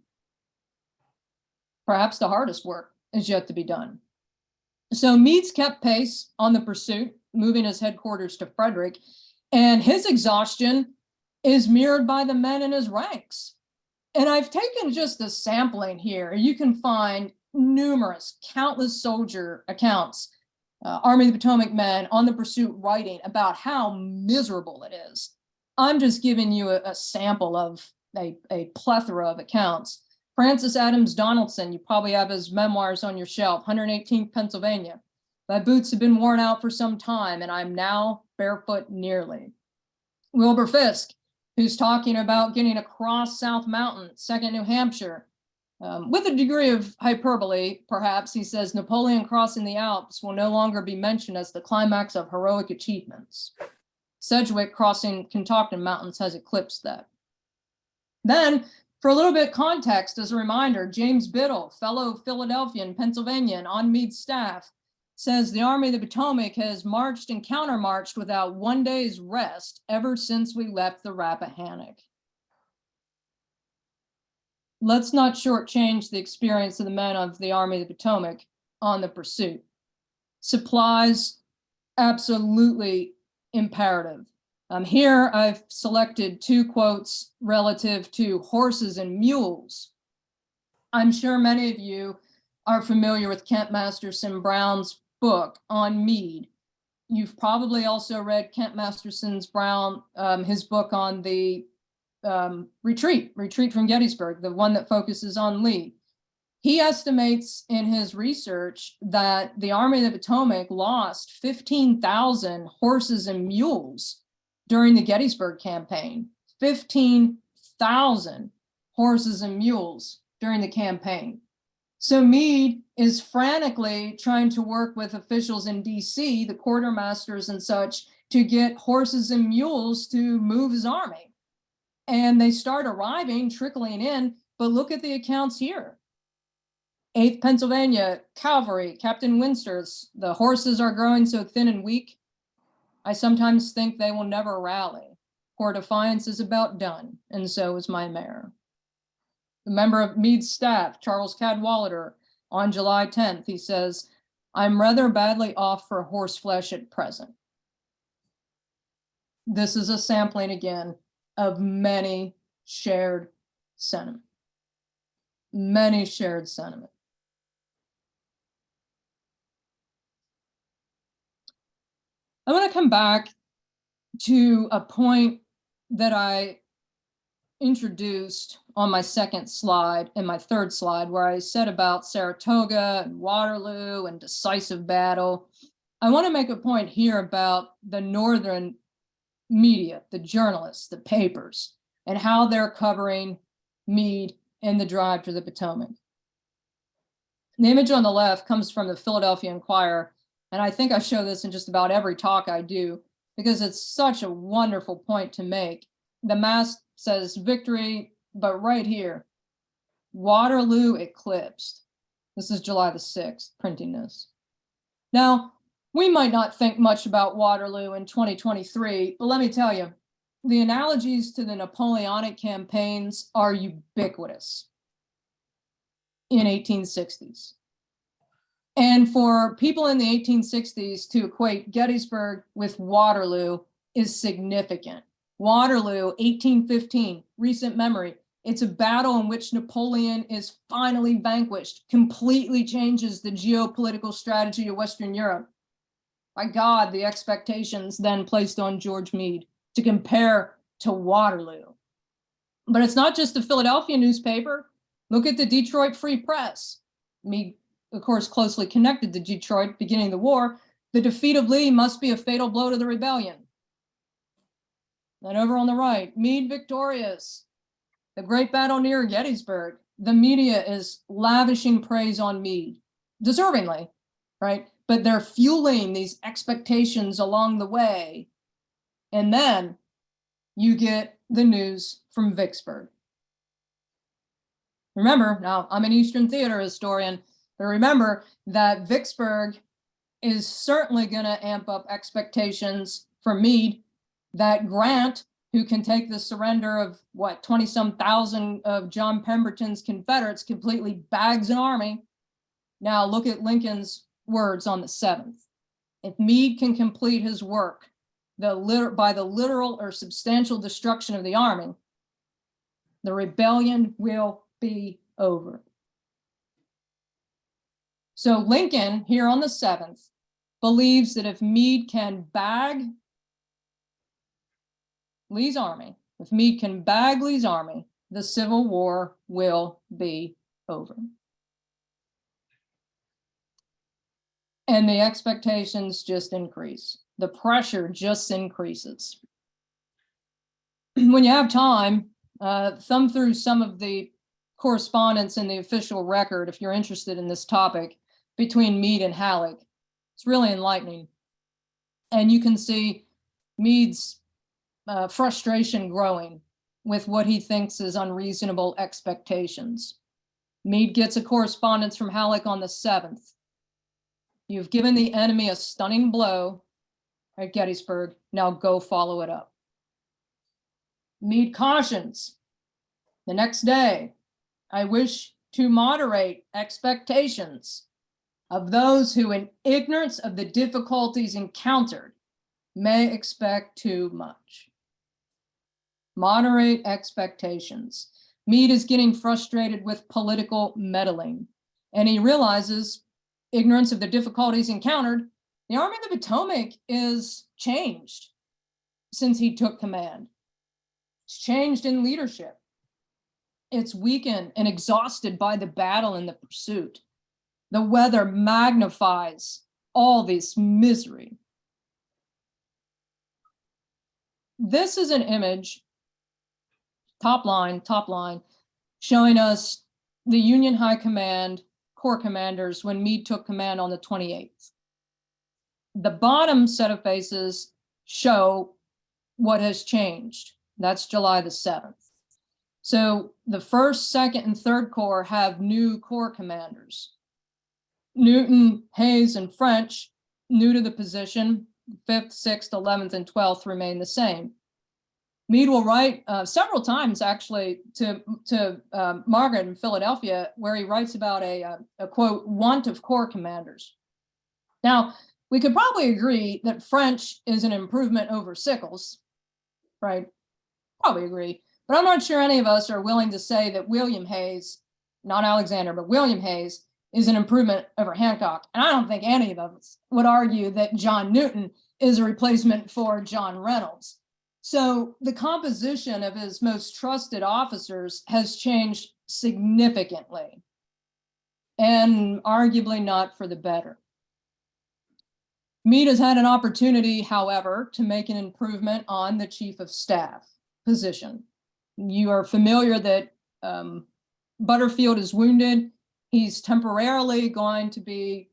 Perhaps the hardest work is yet to be done. So Meade's kept pace on the pursuit, moving his headquarters to Frederick, and his exhaustion is mirrored by the men in his ranks. And I've taken just a sampling here. You can find numerous, countless soldier accounts, Army of the Potomac men on the pursuit writing about how miserable it is. I'm just giving you a sample of a plethora of accounts. Francis Adams Donaldson, you probably have his memoirs on your shelf, 118th Pennsylvania. My boots have been worn out for some time and I'm now barefoot nearly. Wilbur Fisk, who's talking about getting across South Mountain, 2nd New Hampshire. With a degree of hyperbole, perhaps, he says Napoleon crossing the Alps will no longer be mentioned as the climax of heroic achievements. Sedgwick crossing Kentucky mountains has eclipsed that. Then, for a little bit context, as a reminder, James Biddle, fellow Philadelphian, Pennsylvania, and on Meade's staff, says the Army of the Potomac has marched and countermarched without one day's rest ever since we left the Rappahannock. Let's not shortchange the experience of the men of the Army of the Potomac on the pursuit. Supplies, absolutely imperative. Here I've selected 2 quotes relative to horses and mules. I'm sure many of you are familiar with Kent Masterson Brown's book on Meade. You've probably also read Kent Masterson's his book on the retreat from Gettysburg, the one that focuses on Lee. He estimates in his research that the Army of the Potomac lost 15,000 horses and mules during the Gettysburg campaign. 15,000 horses and mules during the campaign. So Meade is frantically trying to work with officials in DC, the quartermasters and such, to get horses and mules to move his army. And they start arriving, trickling in, but look at the accounts here. 8th Pennsylvania Cavalry, Captain Winster's, the horses are growing so thin and weak, I sometimes think they will never rally. Poor Defiance is about done, and so is my mare. The member of Meade's staff, Charles Cadwallader, on July 10th, he says, I'm rather badly off for horse flesh at present. This is a sampling again of many shared sentiment. Many shared sentiment. I want to come back to a point that I introduced on my second slide and my third slide, where I said about Saratoga and Waterloo and decisive battle. I want to make a point here about the Northern media, the journalists, the papers, and how they're covering Meade and the drive to the Potomac. The image on the left comes from the Philadelphia Inquirer, and I think I show this in just about every talk I do, because it's such a wonderful point to make. The mast says victory, but right here, Waterloo eclipsed. This is July the 6th, printing this. Now, we might not think much about Waterloo in 2023, but let me tell you, the analogies to the Napoleonic campaigns are ubiquitous in 1860s. And for people in the 1860s to equate Gettysburg with Waterloo is significant. Waterloo, 1815, recent memory. It's a battle in which Napoleon is finally vanquished, completely changes the geopolitical strategy of Western Europe. By God, the expectations then placed on George Meade to compare to Waterloo. But it's not just the Philadelphia newspaper. Look at the Detroit Free Press. Meade, of course, closely connected to Detroit beginning the war. The defeat of Lee must be a fatal blow to the rebellion. Then over on the right, Meade victorious. The great battle near Gettysburg. The media is lavishing praise on Meade, deservingly, right? But they're fueling these expectations along the way. And then you get the news from Vicksburg. Remember, now I'm an Eastern Theater historian, but remember that Vicksburg is certainly going to amp up expectations for Meade, that Grant, who can take the surrender of what, 20-some thousand of John Pemberton's Confederates, completely bags an army. Now look at Lincoln's words on the 7th. If Meade can complete his work by the literal or substantial destruction of the army, the rebellion will be over. So Lincoln, here on the 7th, believes that if Meade can bag Lee's army, the Civil War will be over. And the expectations just increase. The pressure just increases. When you have time, thumb through some of the correspondence in the official record, if you're interested in this topic, between Meade and Halleck. It's really enlightening. And you can see Meade's frustration growing with what he thinks is unreasonable expectations. Meade gets a correspondence from Halleck on the 7th. You've given the enemy a stunning blow at Gettysburg. Now go follow it up. Meade cautions the next day, I wish to moderate expectations of those who, in ignorance of the difficulties encountered, may expect too much. Moderate expectations. Meade is getting frustrated with political meddling, and he realizes ignorance of the difficulties encountered. The Army of the Potomac is changed since he took command. It's changed in leadership. It's weakened and exhausted by the battle and the pursuit. The weather magnifies all this misery. This is an image, top line, showing us the Union High Command Corps commanders when Meade took command on the 28th. The bottom set of faces show what has changed. That's July the 7th. So the 1st, 2nd, and 3rd Corps have new Corps commanders. Newton, Hayes, and French, new to the position. 5th, 6th, 11th, and 12th remain the same. Meade will write several times, actually, to Margaret in Philadelphia, where he writes about a quote, want of Corps commanders. Now, we could probably agree that French is an improvement over Sickles, right? Probably agree. But I'm not sure any of us are willing to say that William Hayes, not Alexander, but William Hayes, is an improvement over Hancock. And I don't think any of us would argue that John Newton is a replacement for John Reynolds. So the composition of his most trusted officers has changed significantly, and arguably not for the better. Meade has had an opportunity, however, to make an improvement on the chief of staff position. You are familiar that Butterfield is wounded. He's temporarily going to be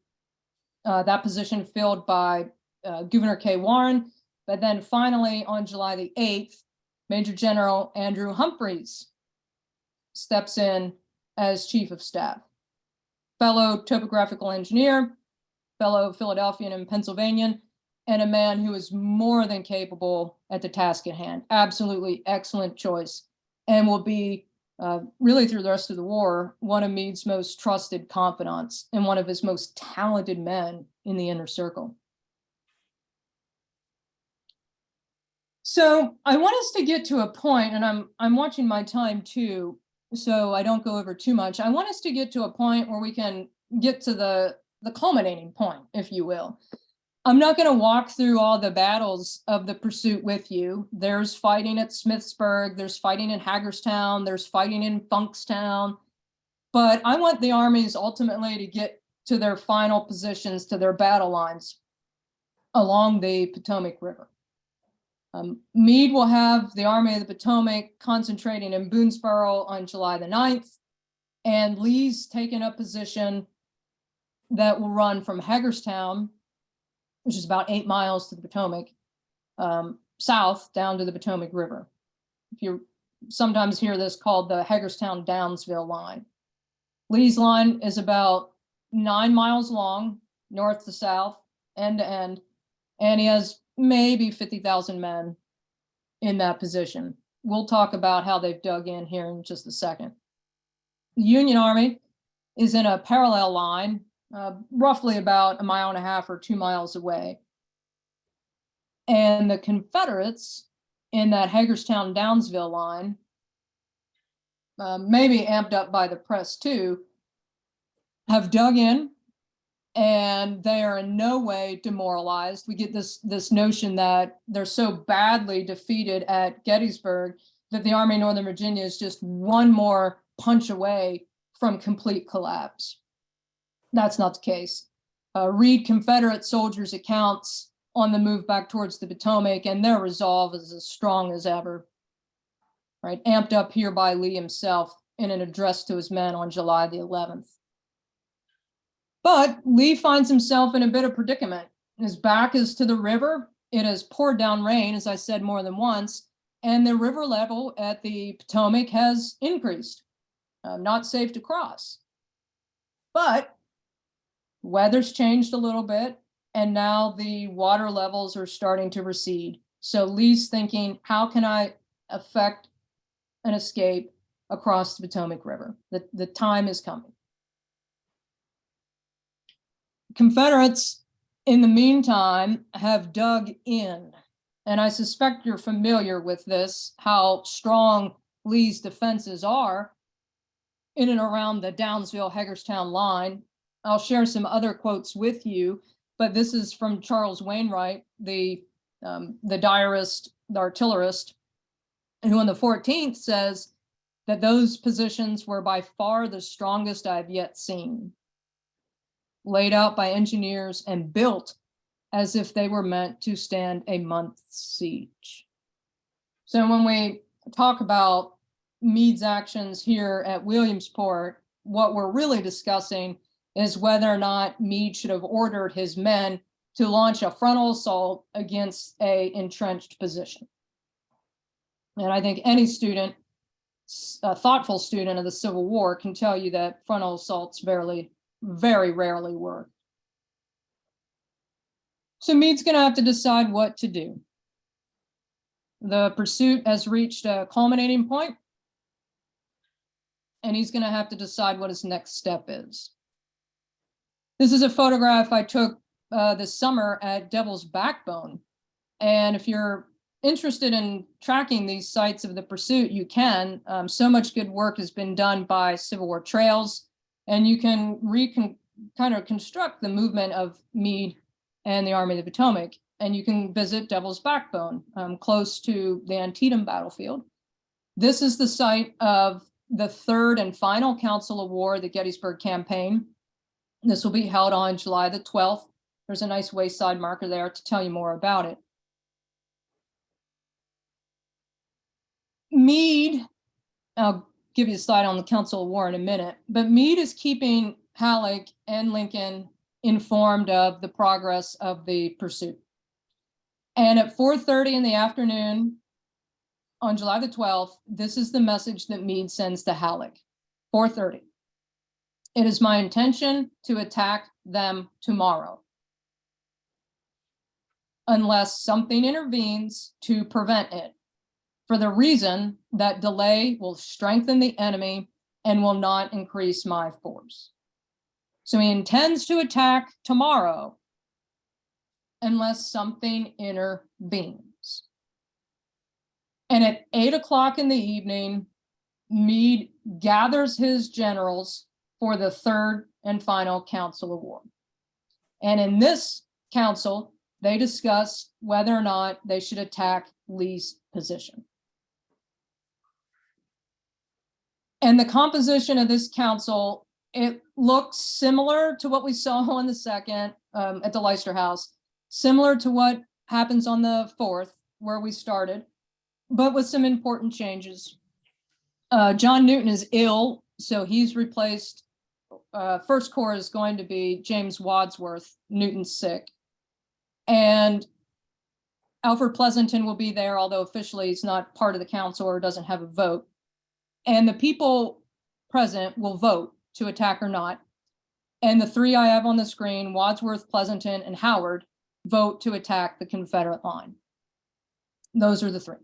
that position filled by Governor K. Warren. But then finally, on July the 8th, Major General Andrew Humphreys steps in as chief of staff. Fellow topographical engineer, fellow Philadelphian and Pennsylvanian, and a man who is more than capable at the task at hand. Absolutely excellent choice, and will be really through the rest of the war, one of Meade's most trusted confidants and one of his most talented men in the inner circle. So I want us to get to a point, and I'm watching my time too, so I don't go over too much. I want us to get to a point where we can get to the culminating point, if you will. I'm not going to walk through all the battles of the pursuit with you. There's fighting at Smithsburg, there's fighting in Hagerstown, there's fighting in Funkstown, but I want the armies ultimately to get to their final positions, to their battle lines along the Potomac River. Meade will have the Army of the Potomac concentrating in Boonesboro on July the 9th, and Lee's taken a position that will run from Hagerstown, which is about 8 miles to the Potomac, south down to the Potomac River. If you sometimes hear this called the Hagerstown-Downsville line. Lee's line is about 9 miles long, north to south, end to end, and he has maybe 50,000 men in that position. We'll talk about how they've dug in here in just a second. The Union Army is in a parallel line, roughly about 1.5 miles or 2 miles away. And the Confederates in that Hagerstown-Downsville line, maybe amped up by the press too, have dug in, and they are in no way demoralized. We get this notion that they're so badly defeated at Gettysburg that the Army of Northern Virginia is just one more punch away from complete collapse. That's not the case. Read Confederate soldiers' accounts on the move back towards the Potomac, and their resolve is as strong as ever, right? Amped up here by Lee himself in an address to his men on July the 11th. But Lee finds himself in a bit of predicament. His back is to the river. It has poured down rain, as I said more than once, and the river level at the Potomac has increased. Not safe to cross. But weather's changed a little bit, and now the water levels are starting to recede. So Lee's thinking, how can I effect an escape across the Potomac River? The time is coming. Confederates, in the meantime, have dug in, and I suspect you're familiar with this, how strong Lee's defenses are in and around the Downsville-Hagerstown line. I'll share some other quotes with you, but this is from Charles Wainwright, the diarist, the artillerist, who on the 14th says, that those positions were by far the strongest I've yet seen, laid out by engineers and built as if they were meant to stand a month's siege. So when we talk about Meade's actions here at Williamsport, what we're really discussing is whether or not Meade should have ordered his men to launch a frontal assault against a entrenched position. And I think any student, a thoughtful student of the Civil War, can tell you that frontal assaults very rarely work. So Meade's going to have to decide what to do. The pursuit has reached a culminating point, and he's going to have to decide what his next step is. This is a photograph I took this summer at Devil's Backbone. And if you're interested in tracking these sites of the pursuit, you can. So much good work has been done by Civil War Trails, and you can kind of construct the movement of Meade and the Army of the Potomac. And you can visit Devil's Backbone, close to the Antietam battlefield. This is the site of the third and final Council of War, the Gettysburg Campaign. This will be held on July the 12th. There's a nice wayside marker there to tell you more about it. Meade, I'll give you a slide on the Council of War in a minute, but Meade is keeping Halleck and Lincoln informed of the progress of the pursuit. And at 4:30 in the afternoon on July the 12th, this is the message that Meade sends to Halleck. 4:30. It is my intention to attack them tomorrow, unless something intervenes to prevent it, for the reason that delay will strengthen the enemy and will not increase my force. So he intends to attack tomorrow unless something intervenes. And at 8 o'clock in the evening, Meade gathers his generals for the third and final Council of War. And in this council, they discuss whether or not they should attack Lee's position. And the composition of this council, it looks similar to what we saw on the 2nd at the Leicester House, similar to what happens on the 4th, where we started, but with some important changes. John Newton is ill, so he's replaced. First Corps is going to be James Wadsworth. Newton's sick. And Alfred Pleasanton will be there, although officially he's not part of the council or doesn't have a vote. And the people present will vote to attack or not. And the three I have on the screen, Wadsworth, Pleasanton, and Howard, vote to attack the Confederate line. Those are the three.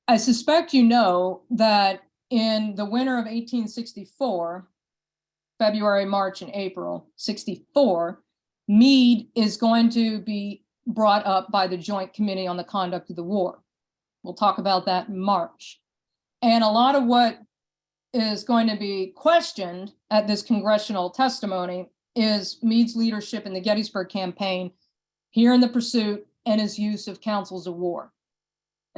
I suspect you know that in the winter of 1864, February, March, and April 64, Meade is going to be brought up by the Joint Committee on the Conduct of the War. We'll talk about that in March. And a lot of what is going to be questioned at this congressional testimony is Meade's leadership in the Gettysburg campaign, here in the pursuit, and his use of councils of war.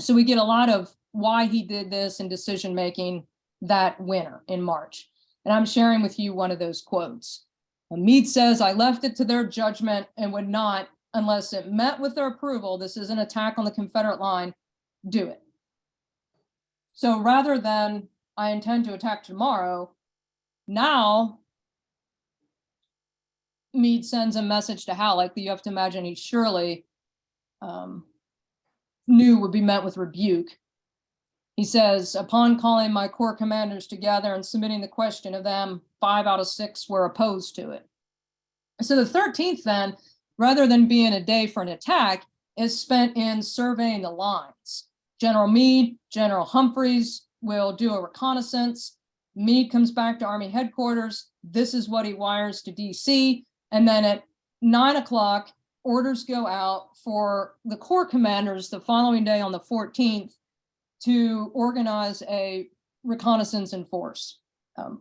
So we get a lot of why he did this and decision-making that winter in March. And I'm sharing with you one of those quotes. Meade says, "I left it to their judgment and would not, unless it met with their approval, this is an attack on the Confederate line, do it." So rather than "I intend to attack tomorrow," now Meade sends a message to Halleck that you have to imagine he surely knew would be met with rebuke. He says, "Upon calling my corps commanders together and submitting the question of them, 5 out of 6 were opposed to it." So the 13th then, rather than being a day for an attack, is spent in surveying the lines. General Meade, General Humphreys will do a reconnaissance. Meade comes back to Army headquarters. This is what he wires to DC. And then at 9 o'clock, orders go out for the corps commanders the following day on the 14th to organize a reconnaissance in force.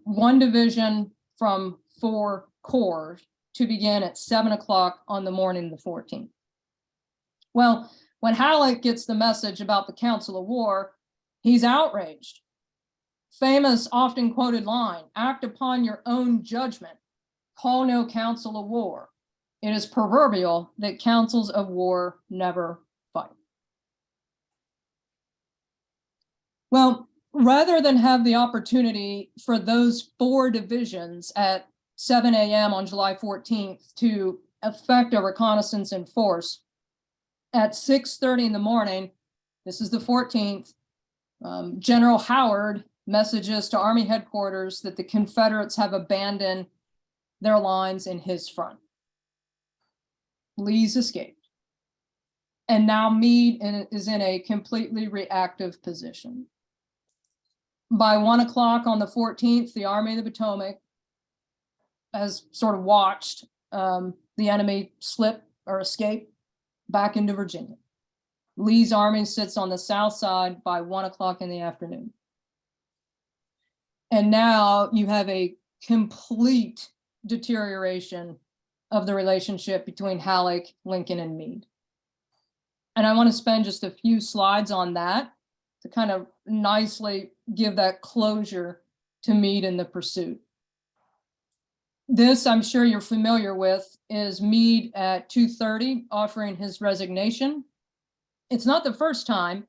1 division from 4 corps to begin at 7 o'clock on the morning of the 14th. Well, when Halleck gets the message about the Council of War, he's outraged. famous, often quoted line, act upon your own judgment, call no council of war. It is proverbial that councils of war never fight. Well, rather than have the opportunity for those 4 divisions at 7 a.m. on July 14th to effect a reconnaissance in force, at 6:30 in the morning, this is the 14th, General Howard messages to Army headquarters that the Confederates have abandoned their lines in his front. Lee's escaped. And now Meade is in a completely reactive position. By 1 o'clock on the 14th, the Army of the Potomac has sort of watched the enemy slip or escape back into Virginia. Lee's army sits on the south side by 1 o'clock in the afternoon. And now you have a complete deterioration of the relationship between Halleck, Lincoln, and Meade. And I want to spend just a few slides on that to kind of nicely give that closure to Meade in the pursuit. This, I'm sure you're familiar with, is Meade at 2:30 offering his resignation. It's not the first time,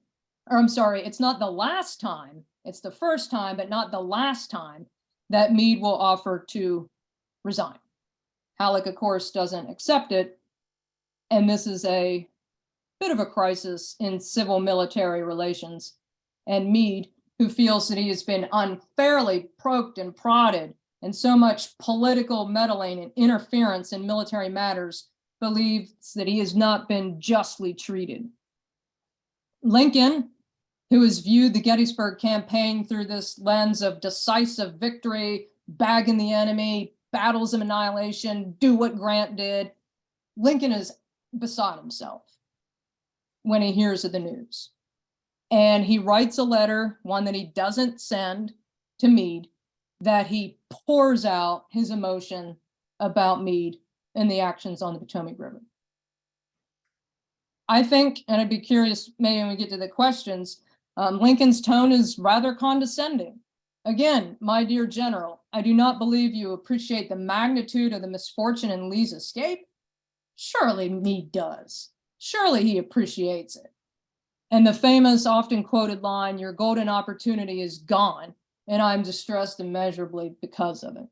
or I'm sorry, it's not the last time. It's the first time, but not the last time that Meade will offer to resign. Halleck, of course, doesn't accept it. And this is a bit of a crisis in civil-military relations. And Meade, who feels that he has been unfairly poked and prodded and so much political meddling and interference in military matters, believes that he has not been justly treated. Lincoln, who has viewed the Gettysburg campaign through this lens of decisive victory, bagging the enemy, battles of annihilation, do what Grant did, Lincoln is beside himself when he hears of the news. And he writes a letter, one that he doesn't send to Meade, that he pours out his emotion about Meade and the actions on the Potomac River. I think, and I'd be curious, maybe when we get to the questions, Lincoln's tone is rather condescending. Again, my dear general, I do not believe you appreciate the magnitude of the misfortune in Lee's escape. Surely Meade does. Surely he appreciates it. And the famous, often quoted line, your golden opportunity is gone, and I'm distressed immeasurably because of it.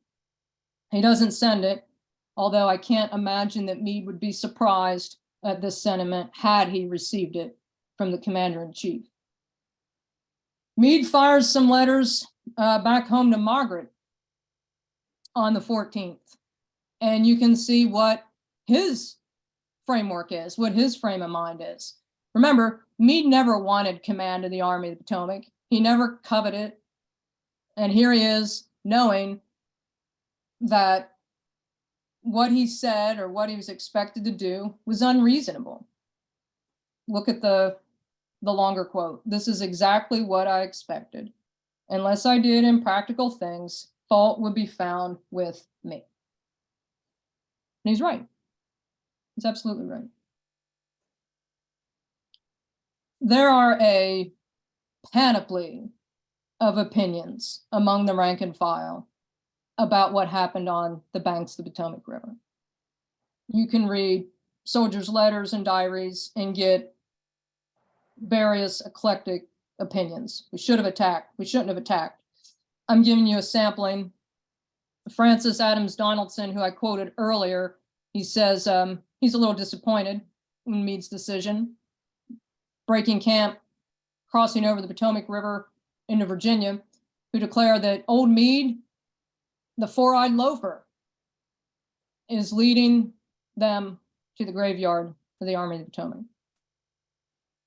He doesn't send it, although I can't imagine that Meade would be surprised at this sentiment had he received it from the commander-in-chief. Meade fires some letters back home to Margaret on the 14th, and you can see what his framework is, what his frame of mind is. Remember, Meade never wanted command of the Army of the Potomac. He never coveted it. And here he is knowing that what he said or what he was expected to do was unreasonable. Look at the longer quote. This is exactly what I expected. Unless I did impractical things, fault would be found with me. And he's right. He's absolutely right. There are a panoply of opinions among the rank and file about what happened on the banks of the Potomac River. You can read soldiers' letters and diaries and get various eclectic opinions. We should have attacked. We shouldn't have attacked. I'm giving you a sampling. Francis Adams Donaldson, who I quoted earlier, he says he's a little disappointed in Meade's decision. Breaking camp, crossing over the Potomac River into Virginia, who declared that old Meade, the four-eyed loafer, is leading them to the graveyard of the Army of the Potomac.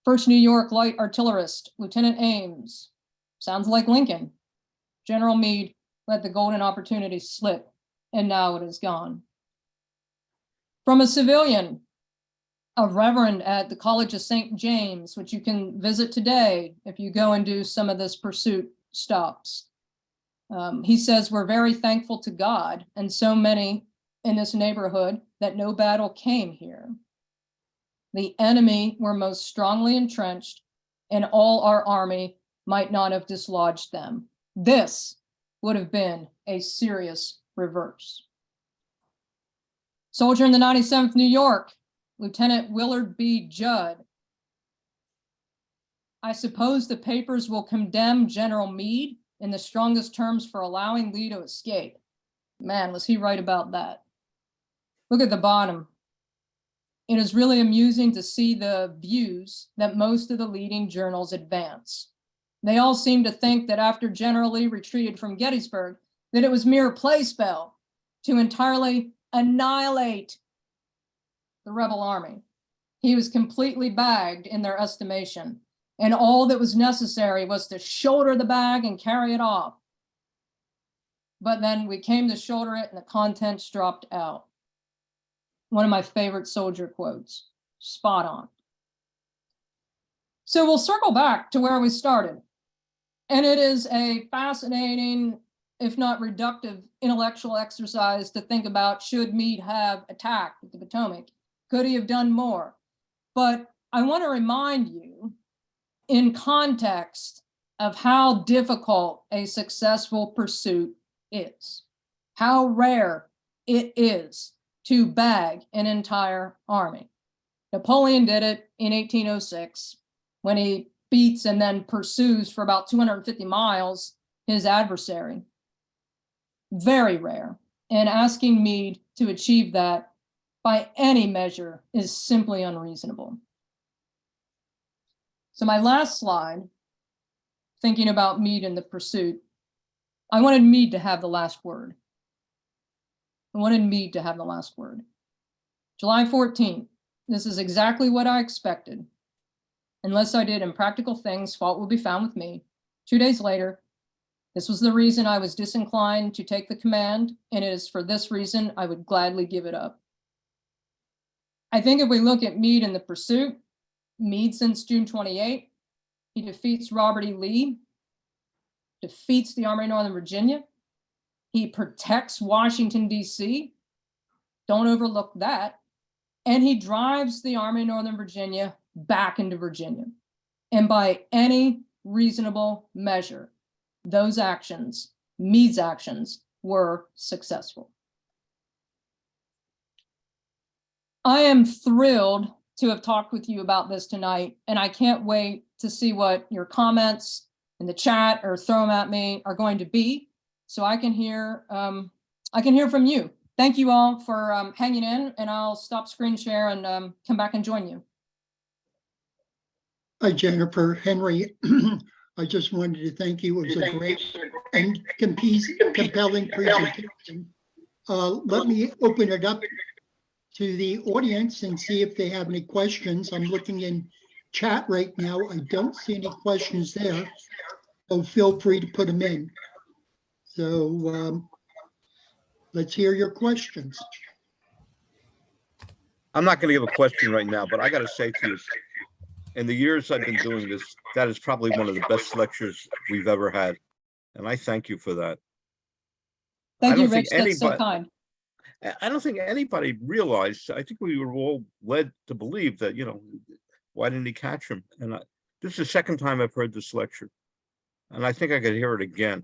1st New York Light Artillerist, Lieutenant Ames, sounds like Lincoln. General Meade let the golden opportunity slip, and now it is gone. From a civilian, a reverend at the College of St. James, which you can visit today if you go and do some of this pursuit stops. He says, we're very thankful to God and so many in this neighborhood that no battle came here. The enemy were most strongly entrenched, and all our army might not have dislodged them. This would have been a serious reverse. Soldier in the 97th New York, Lieutenant Willard B. Judd. I suppose the papers will condemn General Meade in the strongest terms for allowing Lee to escape. Man, was he right about that. Look at the bottom. It is really amusing to see the views that most of the leading journals advance. They all seem to think that after General Lee retreated from Gettysburg, that it was mere play spell to entirely annihilate the rebel army. He was completely bagged in their estimation, and all that was necessary was to shoulder the bag and carry it off. But then we came to shoulder it and the contents dropped out. One of my favorite soldier quotes, spot on. So we'll circle back to where we started. And it is a fascinating, if not reductive, intellectual exercise to think about, should Meade have attacked the Potomac? Could he have done more? But I want to remind you, in context of how difficult a successful pursuit is, how rare it is to bag an entire army. Napoleon did it in 1806 when he beats and then pursues for about 250 miles his adversary. Very rare. And asking Meade to achieve that by any measure is simply unreasonable. So my last slide, thinking about Meade and the pursuit, I wanted Meade to have the last word. I wanted Meade to have the last word. July 14th, this is exactly what I expected. Unless I did impractical things, fault will be found with me. 2 days later, this was the reason I was disinclined to take the command, and it is for this reason I would gladly give it up. I think if we look at Meade and the pursuit, Meade since June 28, he defeats Robert E. Lee, defeats the Army of Northern Virginia. He protects Washington, D.C. Don't overlook that. And he drives the Army of Northern Virginia back into Virginia. And by any reasonable measure, those actions, Meade's actions, were successful. I am thrilled to have talked with you about this tonight, and I can't wait to see what your comments in the chat or throw them at me are going to be, so I can hear from you. Thank you all for hanging in, and I'll stop screen share and come back and join you. Hi, Jennifer. Henry, I just wanted to thank you. It was a great and compelling presentation. Let me open it up to the audience and see if they have any questions. I'm looking in chat right now. I don't see any questions there, so feel free to put them in. So let's hear your questions. I'm not going to give a question right now, but I got to say to you, in the years I've been doing this, that is probably one of the best lectures we've ever had. And I thank you for that. Thank you, Rich. That's so kind. I don't think anybody realized, I think we were all led to believe that, you know, why didn't he catch him? And this is the second time I've heard this lecture. And I think I could hear it again.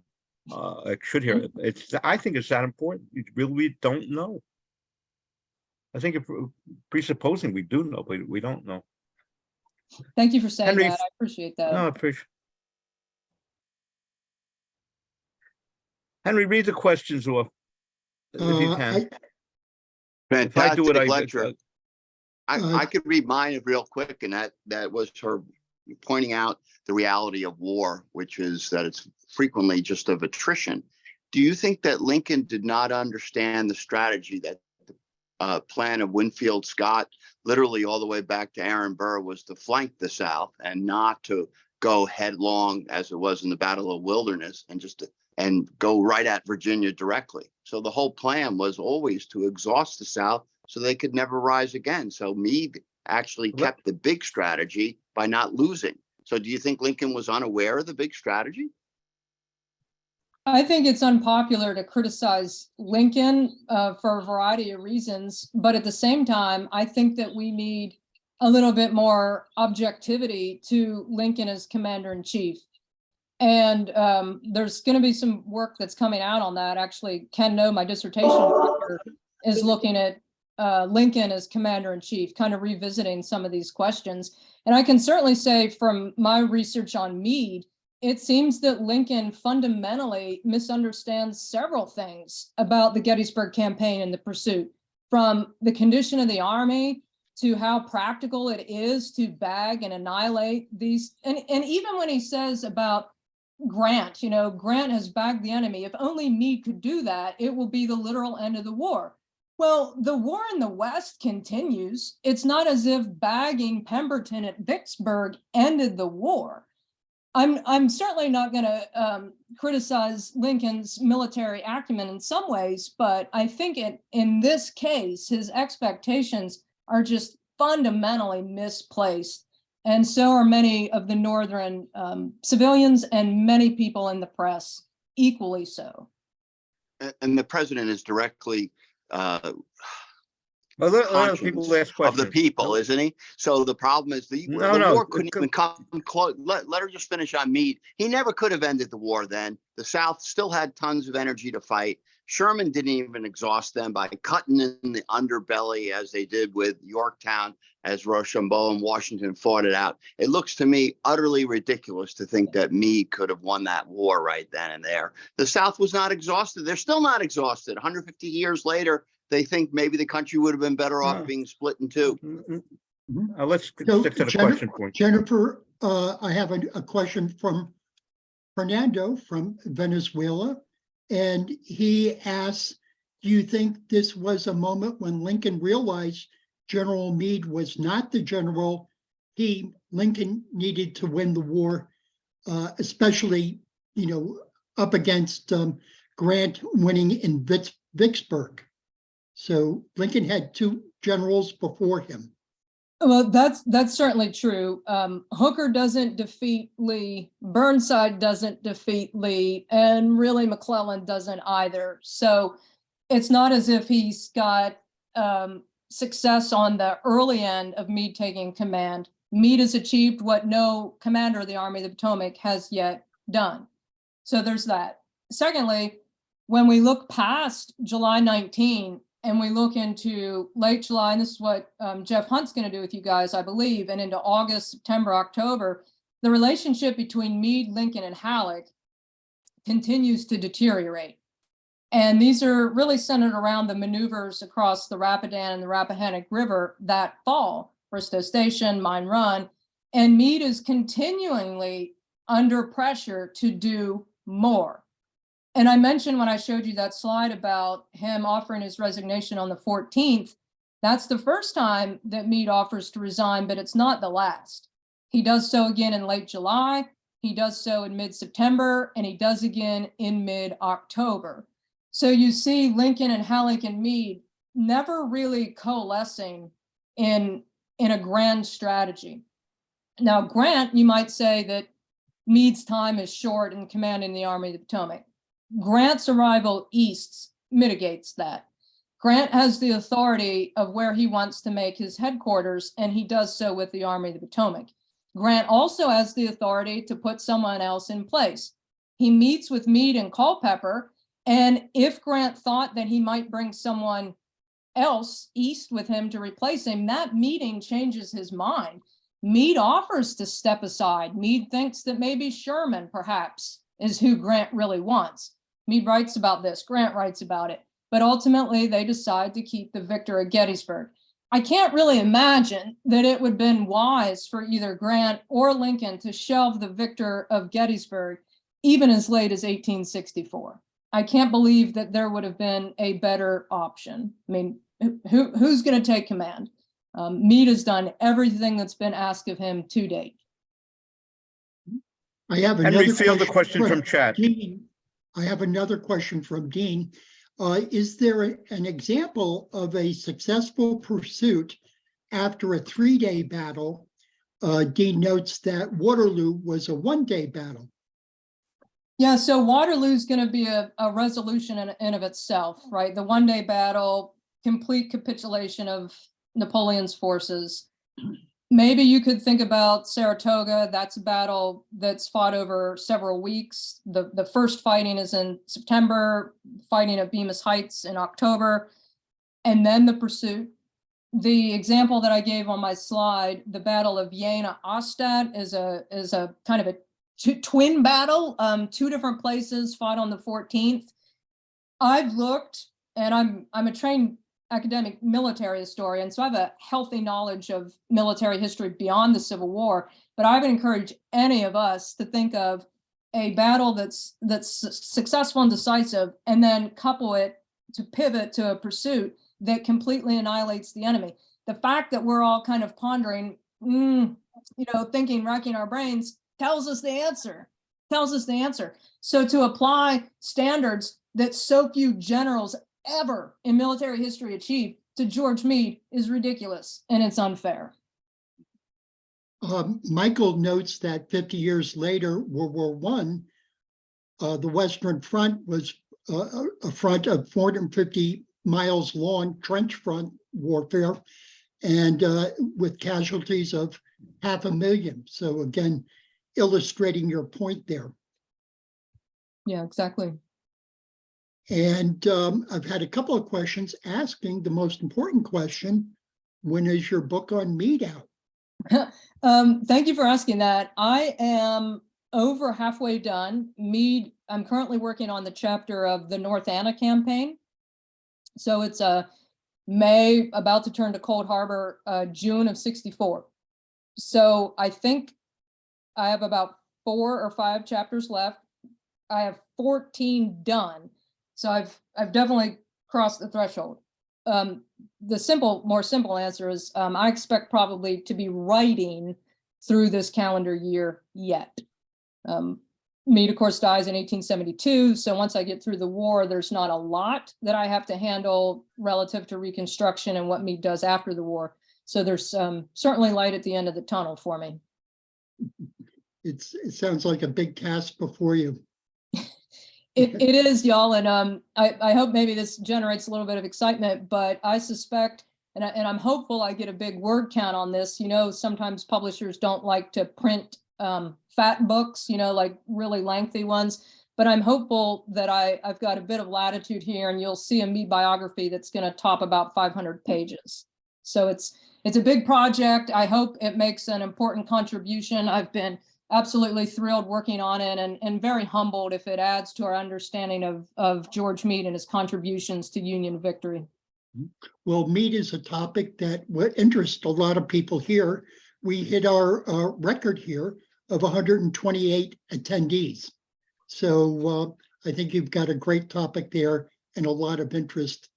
I should hear it. I think it's that important. You really don't know. I think if presupposing we do know, but we don't know. Thank you for saying Henry, that. I appreciate that. No, I appreciate. Henry, read the questions off if you can. Fantastic lecture. I could read mine real quick, and that was her pointing out the reality of war, which is that it's frequently just of attrition. Do you think that Lincoln did not understand the strategy that the plan of Winfield Scott, literally all the way back to Aaron Burr, was to flank the South and not to go headlong as it was in the Battle of Wilderness and go right at Virginia directly? So the whole plan was always to exhaust the South so they could never rise again. So Meade actually kept the big strategy by not losing. So do you think Lincoln was unaware of the big strategy? I think it's unpopular to criticize Lincoln for a variety of reasons, but at the same time, I think that we need a little bit more objectivity to Lincoln as commander-in-chief. And there's going to be some work that's coming out on that. Actually, Ken No, my dissertation director, is looking at Lincoln as commander-in-chief, kind of revisiting some of these questions. And I can certainly say from my research on Meade, it seems that Lincoln fundamentally misunderstands several things about the Gettysburg campaign and the pursuit, from the condition of the army to how practical it is to bag and annihilate these. And even when he says about Grant, Grant has bagged the enemy. If only Meade could do that, it will be the literal end of the war. Well, the war in the West continues. It's not as if bagging Pemberton at Vicksburg ended the war. I'm certainly not going to criticize Lincoln's military acumen in some ways, but I think in this case, his expectations are just fundamentally misplaced. And so are many of the Northern civilians and many people in the press, equally so. And the president is directly people ask questions of the people, isn't he? So the problem is the war couldn't even come close. Let her just finish on Meade. He never could have ended the war then. The South still had tons of energy to fight. Sherman didn't even exhaust them by cutting in the underbelly as they did with Yorktown, as Rochambeau and Washington fought it out. It looks to me utterly ridiculous to think that Meade could have won that war right then and there. The South was not exhausted. They're still not exhausted. 150 years later, they think maybe the country would have been better off being split in two. Let's stick to the question point. Jennifer, I have a question from Fernando from Venezuela. And he asks, do you think this was a moment when Lincoln realized General Meade was not the general Lincoln needed to win the war, especially, up against Grant winning in Vicksburg? So Lincoln had two generals before him. Well, that's certainly true. Hooker doesn't defeat Lee, Burnside doesn't defeat Lee, and really McClellan doesn't either. So it's not as if he's got success on the early end of Meade taking command. Meade has achieved what no commander of the Army of the Potomac has yet done. So there's that. Secondly, when we look past July 19, and we look into late July, and this is what Jeff Hunt's going to do with you guys, I believe, and into August, September, October, the relationship between Meade, Lincoln, and Halleck continues to deteriorate. And these are really centered around the maneuvers across the Rapidan and the Rappahannock River that fall, Bristow Station, Mine Run, and Meade is continually under pressure to do more. And I mentioned when I showed you that slide about him offering his resignation on the 14th, that's the first time that Meade offers to resign, but it's not the last. He does so again in late July, he does so in mid-September, and he does again in mid-October. So you see Lincoln and Halleck and Meade never really coalescing in a grand strategy. Now, Grant, you might say that Meade's time is short in commanding the Army of the Potomac. Grant's arrival east mitigates that. Grant has the authority of where he wants to make his headquarters, and he does so with the Army of the Potomac. Grant also has the authority to put someone else in place. He meets with Meade and Culpeper, and if Grant thought that he might bring someone else east with him to replace him, that meeting changes his mind. Meade offers to step aside. Meade thinks that maybe Sherman, perhaps, is who Grant really wants. Meade writes about this, Grant writes about it, but ultimately they decide to keep the victor at Gettysburg. I can't really imagine that it would have been wise for either Grant or Lincoln to shelve the victor of Gettysburg even as late as 1864. I can't believe that there would have been a better option. I mean, who's going to take command? Meade has done everything that's been asked of him to date. I have Henry, another field the question from chat. Dean. I have another question from Dean. Is there an example of a successful pursuit after a 3-day battle? Dean notes that Waterloo was a 1-day battle. Yeah, so Waterloo's going to be a resolution in of itself, right? The 1-day battle, complete capitulation of Napoleon's forces. maybe you could think about Saratoga. That's a battle that's fought over several weeks. The first fighting is in September, fighting at Bemis Heights in October, and then the pursuit. The example that I gave on my slide, the Battle of Jena-Ostad, is a kind of a twin battle, 2 different places fought on the 14th. I've looked, and I'm a trained academic military historian, so I have a healthy knowledge of military history beyond the Civil War, but I would encourage any of us to think of a battle that's successful and decisive, and then couple it to pivot to a pursuit that completely annihilates the enemy. The fact that we're all kind of pondering, thinking, racking our brains, tells us the answer. So to apply standards that so few generals ever in military history achieved to George Meade is ridiculous, and it's unfair. Michael notes that 50 years later, World War I, the Western Front was a front of 450 miles long trench front warfare, and with casualties of 500,000. So again, illustrating your point there. Yeah, exactly. And I've had a couple of questions asking the most important question: when is your book on Meade out? Thank you for asking that. I am over halfway done. Meade, I'm currently working on the chapter of the North Anna campaign. So it's May, about to turn to Cold Harbor, June of '64. So I think I have about 4 or 5 chapters left. I have 14 done. So I've definitely crossed the threshold. The more simple answer is I expect probably to be writing through this calendar year yet. Meade, of course, dies in 1872. So once I get through the war, there's not a lot that I have to handle relative to Reconstruction and what Meade does after the war. So there's certainly light at the end of the tunnel for me. It sounds like a big task before you. It is, y'all, and I hope maybe this generates a little bit of excitement, but I suspect, and I'm hopeful I get a big word count on this. Sometimes publishers don't like to print fat books, like really lengthy ones, but I'm hopeful that I've got a bit of latitude here, and you'll see a Meade biography that's going to top about 500 pages. So it's a big project. I hope it makes an important contribution. I've been absolutely thrilled working on it, and very humbled if it adds to our understanding of George Meade and his contributions to Union victory. Well, Meade is a topic that would interest a lot of people here. We hit our record here of 128 attendees. So I think you've got a great topic there and a lot of interest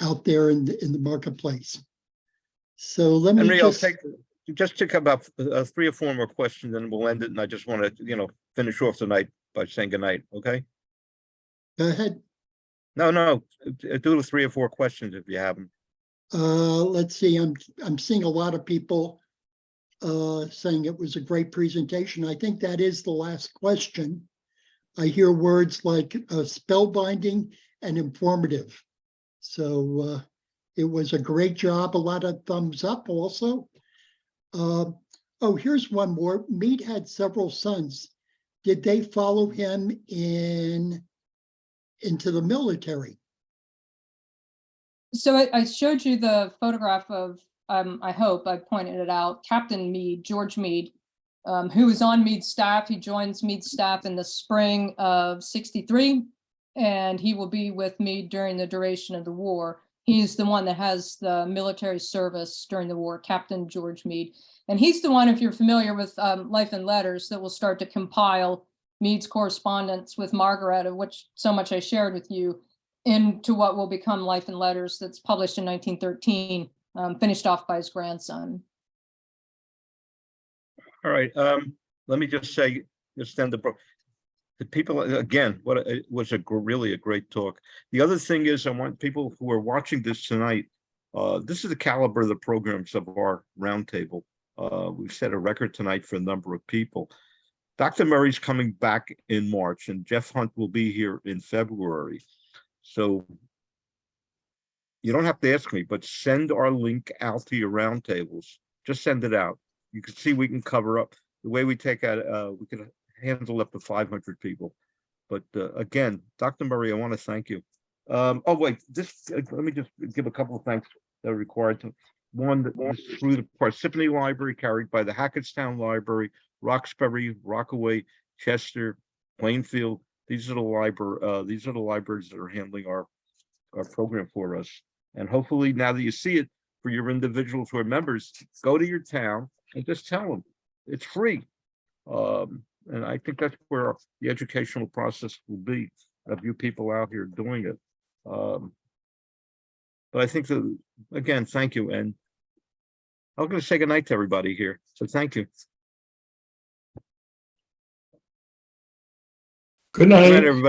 out there in the marketplace. So let me Henry, I'll take about 3 or 4 more questions, and we'll end it. And I just want to, finish off tonight by saying goodnight. Okay. Go ahead. No, do the 3 or 4 questions if you have them. Let's see. I'm seeing a lot of people saying it was a great presentation. I think that is the last question. I hear words like spellbinding and informative. So it was a great job. A lot of thumbs up also. Here's one more. Meade had several sons. Did they follow him into the military? So I showed you the photograph of, I hope I pointed it out, Captain Meade, George Meade, who was on Meade's staff. He joins Meade's staff in the spring of '63, and he will be with Meade during the duration of the war. He's the one that has the military service during the war, Captain George Meade. And he's the one, if you're familiar with Life and Letters, that will start to compile Meade's correspondence with Margaret, of which so much I shared with you, into what will become Life and Letters, that's published in 1913, finished off by his grandson. All right. Let me just say, the people, again, it was really a great talk. The other thing is, I want people who are watching this tonight, this is the caliber of the programs of our roundtable. We've set a record tonight for a number of people. Dr. Murray's coming back in March, and Jeff Hunt will be here in February. So you don't have to ask me, but send our link out to your roundtables just send it out. You can see we can cover up the way we take out, we can handle up to 500 people. But again, Dr. Murray, I want to thank you. Oh, wait, let me just give a couple of thanks that are required to. One, that was through the Parsippany Library, carried by the Hackettstown Library, Roxbury, Rockaway, Chester, Plainfield. These are the libraries that are handling our program for us. And hopefully, now that you see it, for your individuals who are members, go to your town and just tell them it's free. And I think that's where the educational process will be, of you people out here doing it. But I think that, again, thank you. And I'm going to say goodnight to everybody here. So thank you. Good Good night, night. everybody.